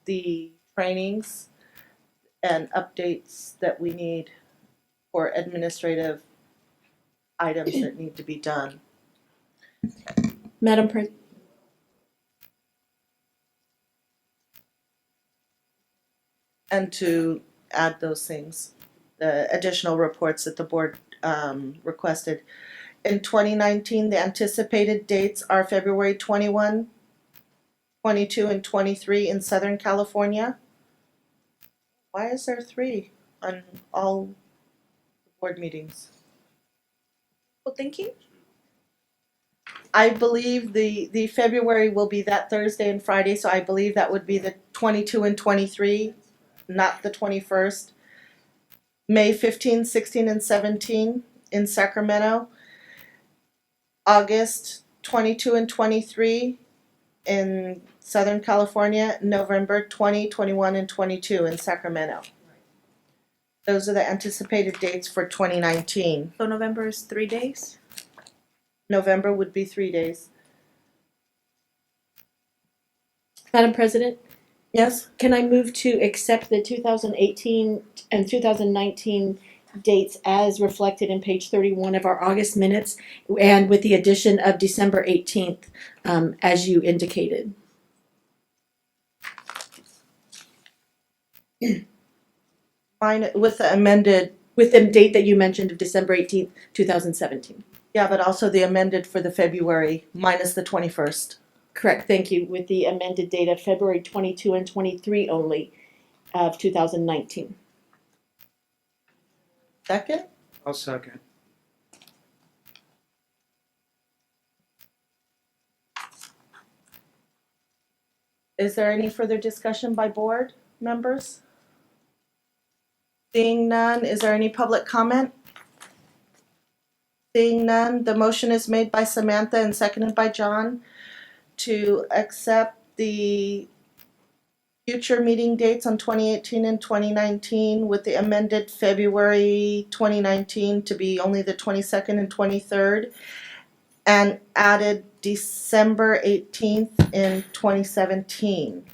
the trainings and updates that we need for administrative items that need to be done. Madam President. And to add those things, the additional reports that the board requested. In 2019, the anticipated dates are February 21, 22, and 23 in Southern California. Why is there 3 on all board meetings? Well, thinking. I believe the February will be that Thursday and Friday, so I believe that would be the 22 and 23, not the 21st. May 15, 16, and 17 in Sacramento. August 22 and 23 in Southern California. November 20, 21, and 22 in Sacramento. Those are the anticipated dates for 2019. So November is 3 days? November would be 3 days. Madam President, Yes? can I move to accept the 2018 and 2019 dates as reflected in page 31 of our August minutes, and with the addition of December 18th, as you indicated? Mine with the amended. With the date that you mentioned of December 18th, 2017. Yeah, but also the amended for the February minus the 21st. Correct, thank you. With the amended date of February 22 and 23 only of 2019. Second? I'll second. Is there any further discussion by board members? Seeing none, is there any public comment? Seeing none, the motion is made by Samantha and seconded by John to accept the future meeting dates on 2018 and 2019 with the amended February 2019 to be only the 22nd and 23rd, and added December 18th in 2017.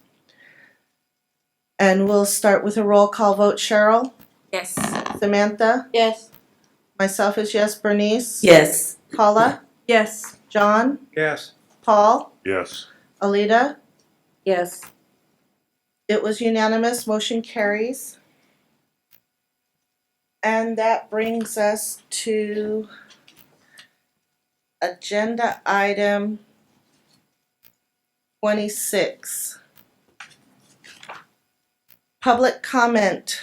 And we'll start with a roll call vote. Cheryl? Yes. Samantha? Yes. Myself is yes. Bernice? Yes. Paula? Yes. John? Yes. Paul? Yes. Alita? Yes. It was unanimous, motion carries. And that brings us to agenda item 26. Public comment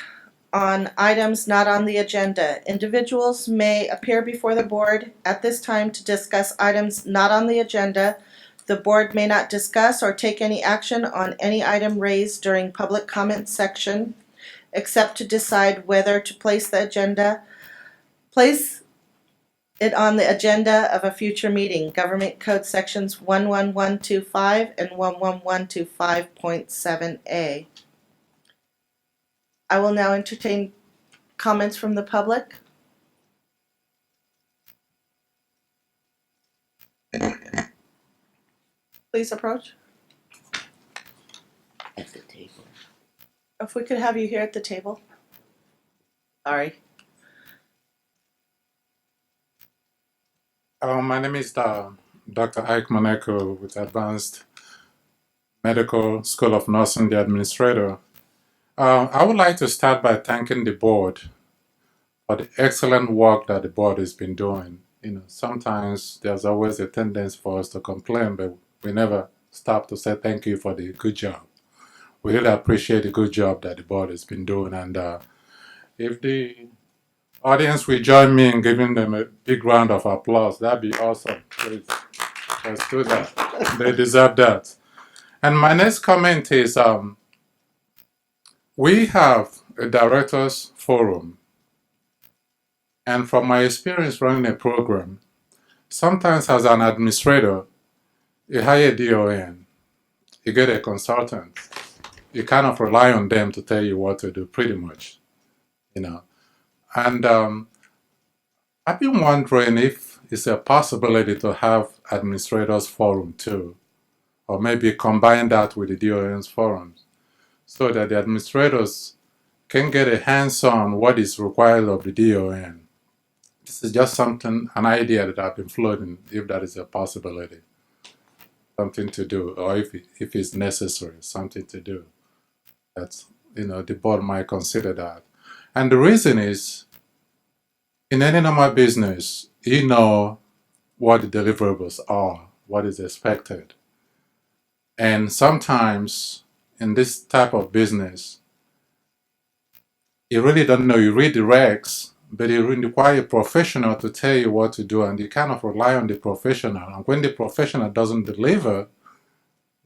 on items not on the agenda. Individuals may appear before the board at this time to discuss items not on the agenda. The board may not discuss or take any action on any item raised during public comment section, except to decide whether to place it on the agenda of a future meeting. Government Code Sections 11125 and 11125.7a. I will now entertain comments from the public. Please approach. At the table. If we could have you here at the table. Sorry. My name is Dr. Ike Moneko with Advanced Medical School of Nursing, the administrator. I would like to start by thanking the board for the excellent work that the board has been doing. You know, sometimes there's always a tendency for us to complain, but we never stop to say thank you for the good job. We really appreciate the good job that the board has been doing, and if the audience will join me in giving them a big round of applause, that'd be awesome. Please, let's do that. They deserve that. And my next comment is, we have a directors forum. And from my experience running a program, sometimes as an administrator, you hire a DON, you get a consultant, you kind of rely on them to tell you what to do pretty much, you know. And I've been wondering if it's a possibility to have administrators forum too, or maybe combine that with the DON's forums, so that the administrators can get a hands-on what is required of the DON. This is just something, an idea that I've been floating, if that is a possibility, something to do, or if it's necessary, something to do. That's, you know, the board might consider that. And the reason is, in any normal business, you know what the deliverables are, what is expected. And sometimes in this type of business, you really don't know. You read the regs, but you require a professional to tell you what to do, and you kind of rely on the professional. And when the professional doesn't deliver,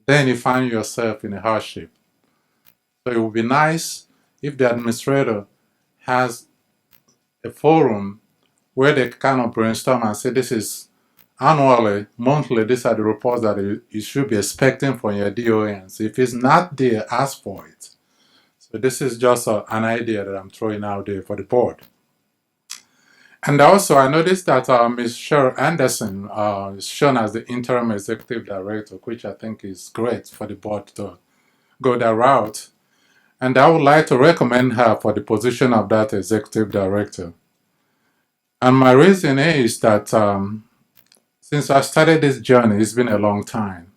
then you find yourself in a hardship. So it would be nice if the administrator has a forum where they kind of brainstorm and say, this is annually, monthly, these are the reports that you should be expecting from your DONs. If it's not there, ask for it. So this is just an idea that I'm throwing out there for the board. And also, I noticed that Ms. Cheryl Anderson is shown as the interim executive director, which I think is great for the board to go that route. And I would like to recommend her for the position of that executive director. And my reason is that since I started this journey, it's been a long time.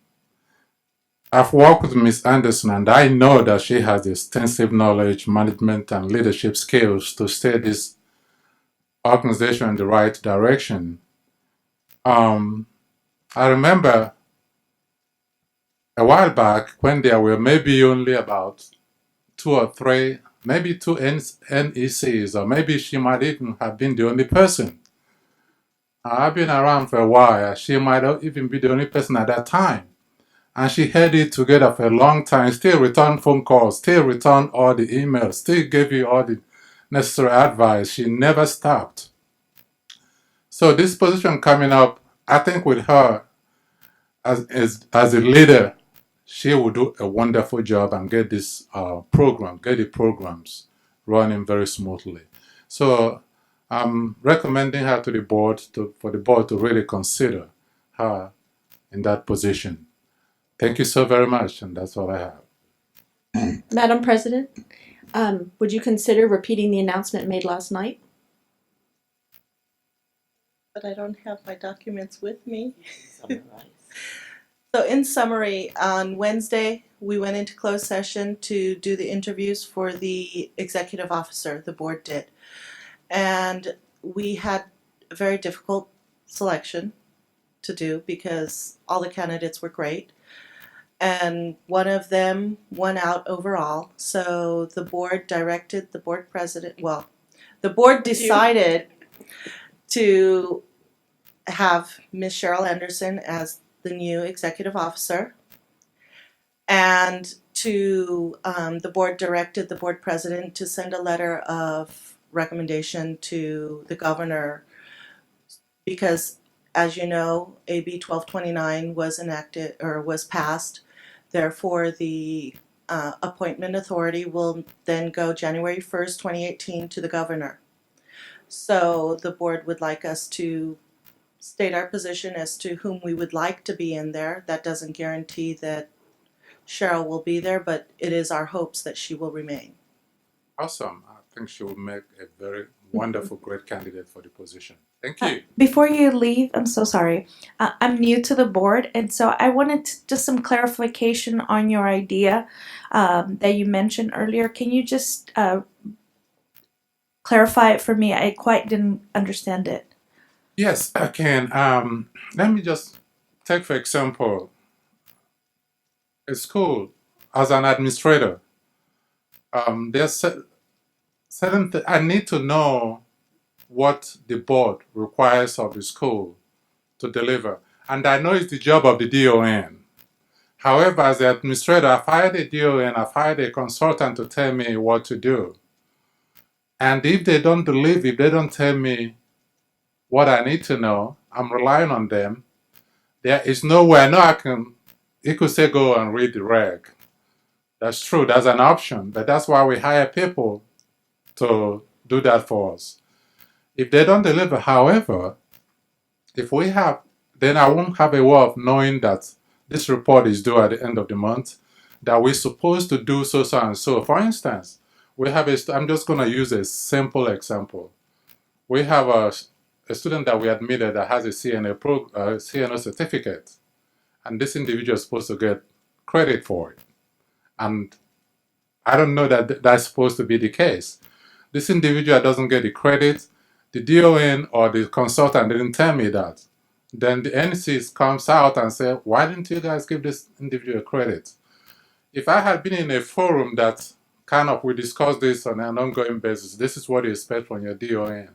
I've worked with Ms. Anderson, and I know that she has extensive knowledge, management, and leadership skills to steer this organization in the right direction. I remember a while back when there were maybe only about 2 or 3, maybe 2 NECs, or maybe she might even have been the only person. I've been around for a while. She might even be the only person at that time. And she held it together for a long time, still returned phone calls, still returned all the emails, still gave you all the necessary advice. She never stopped. So this position coming up, I think with her as a leader, she will do a wonderful job and get this get the programs running very smoothly. So I'm recommending her to the board, for the board to really consider her in that position. Thank you so very much, and that's all I have. Madam President, Would you consider repeating the announcement made last night? But I don't have my documents with me. So in summary, on Wednesday, we went into closed session to do the interviews for the executive officer, the board did. And we had a very difficult selection to do because all the candidates were great. And one of them won out overall. So the board directed the board president, well, the board decided to have Ms. Cheryl Anderson as the new executive officer, and the board directed the board president to send a letter of recommendation to the governor because, as you know, AB 1229 was enacted or was passed. Therefore, the appointment authority will then go January 1st, 2018 to the governor. So the board would like us to state our position as to whom we would like to be in there. That doesn't guarantee that Cheryl will be there, but it is our hopes that she will remain. Awesome. I think she will make a very wonderful, great candidate for the position. Thank you. Before you leave, I'm so sorry. I'm new to the board, and so I wanted just some clarification on your idea that you mentioned earlier. Can you just clarify it for me? I quite didn't understand it. Yes, I can. Let me just take, for example, a school as an administrator. There's certain I need to know what the board requires of the school to deliver. And I know it's the job of the DON. However, as the administrator, I've hired a DON, I've hired a consultant to tell me what to do. And if they don't deliver, if they don't tell me what I need to know, I'm relying on them. There is no way I know you could say go and read the reg. That's true, that's an option, but that's why we hire people to do that for us. If they don't deliver, however, if we have, then I won't have a way of knowing that this report is due at the end of the month, that we're supposed to do so and so. For instance, we have I'm just going to use a simple example. We have a student that we admitted that has a CNA certificate, and this individual is supposed to get credit for it. And I don't know that that's supposed to be the case. This individual doesn't get the credit. The DON or the consultant didn't tell me that. Then the NC comes out and says, why didn't you guys give this individual credit? If I had been in a forum that kind of we discuss this on an ongoing basis, this is what you expect from your DON,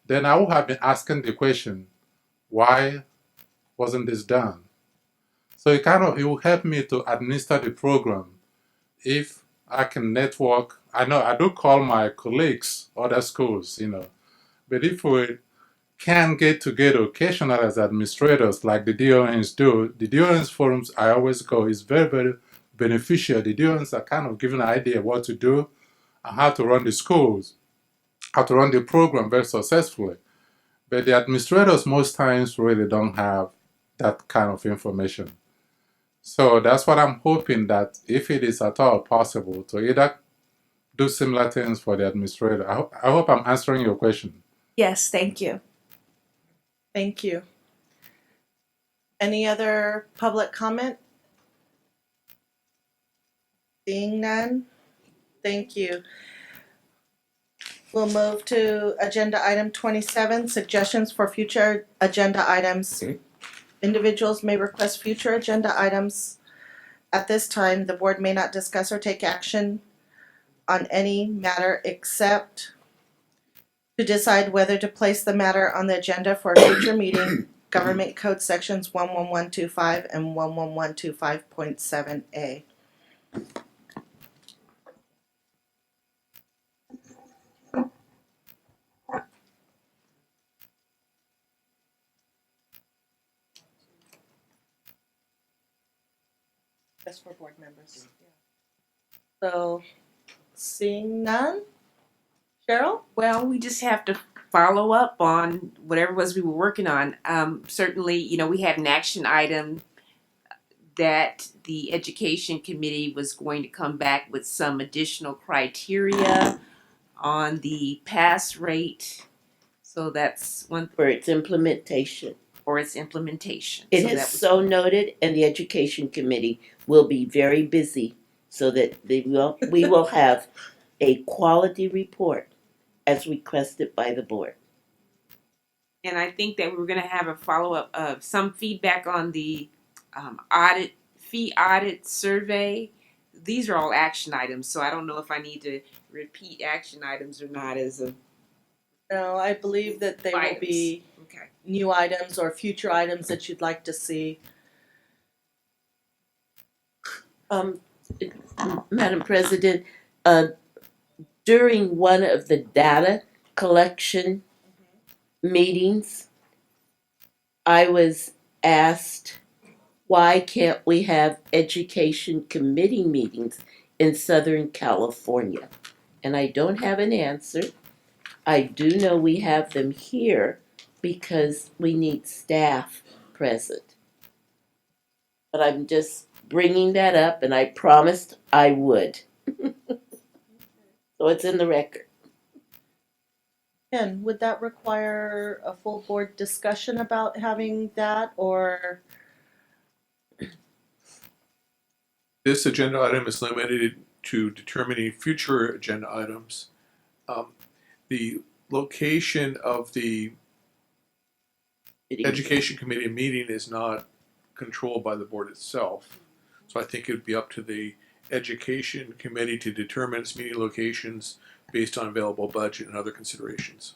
then I would have been asking the question, why wasn't this done? So it will help me to administer the program. If I can network, I know I do call my colleagues, other schools, but if we can get together occasionally as administrators like the DONs do, the DONs forums I always go is very, very beneficial. The DONs are kind of given an idea of what to do and how to run the schools, how to run the program very successfully. But the administrators most times really don't have that kind of information. So that's what I'm hoping, that if it is at all possible to either do similar things for the administrator. I hope I'm answering your question. Yes, thank you. Thank you. Any other public comment? Seeing none, thank you. We'll move to agenda item 27, suggestions for future agenda items. Individuals may request future agenda items. At this time, the board may not discuss or take action on any matter except to decide whether to place the matter on the agenda for a future meeting, Government Code Sections 11125 and 11125.7a. That's for board members. So, seeing none? Cheryl? Well, we just have to follow up on whatever it was we were working on. Certainly, we had an action item that the education committee was going to come back with some additional criteria on the pass rate. So that's one For its implementation. for its implementation. It So is that was- so noted, and the education committee will be very busy so that we will have a quality report as requested by the board. And I think that we were going to have a follow up of some feedback on the fee audit survey. These are all action items, so I don't know if I need to repeat action items or not as a No, I believe that they will items. be Okay. new items or future items that you'd like to see. Madam President, during one of the data collection meetings, I was asked, why can't we have education committee meetings in Southern California? And I don't have an answer. I do know we have them here because we need staff present. But I'm just bringing that up, and I promised I would. So it's in the record. And would that require a full board discussion about having that, or? This agenda item is limited to determining future agenda items. The location of the Education Committee meeting is not controlled by the board itself. So I think it would be up to the Education Committee to determine its meeting locations based on available budget and other considerations.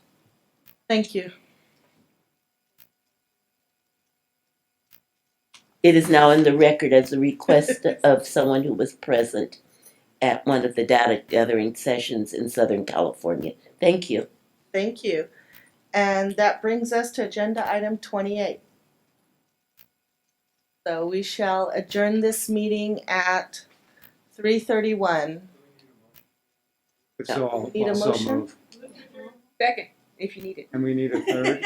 Thank you. It is now in the record as a request of someone who was present at one of the data gathering sessions in Southern California. Thank you. Thank you. And that brings us to agenda item 28. So we shall adjourn this meeting at 3:31. It's all, Need a also motion? move. Second, if you need it. And we need a third.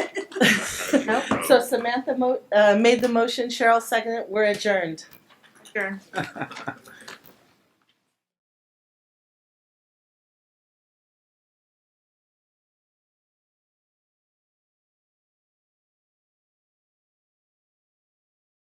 No? So Samantha made the motion, Cheryl seconded it, we're adjourned. Sure.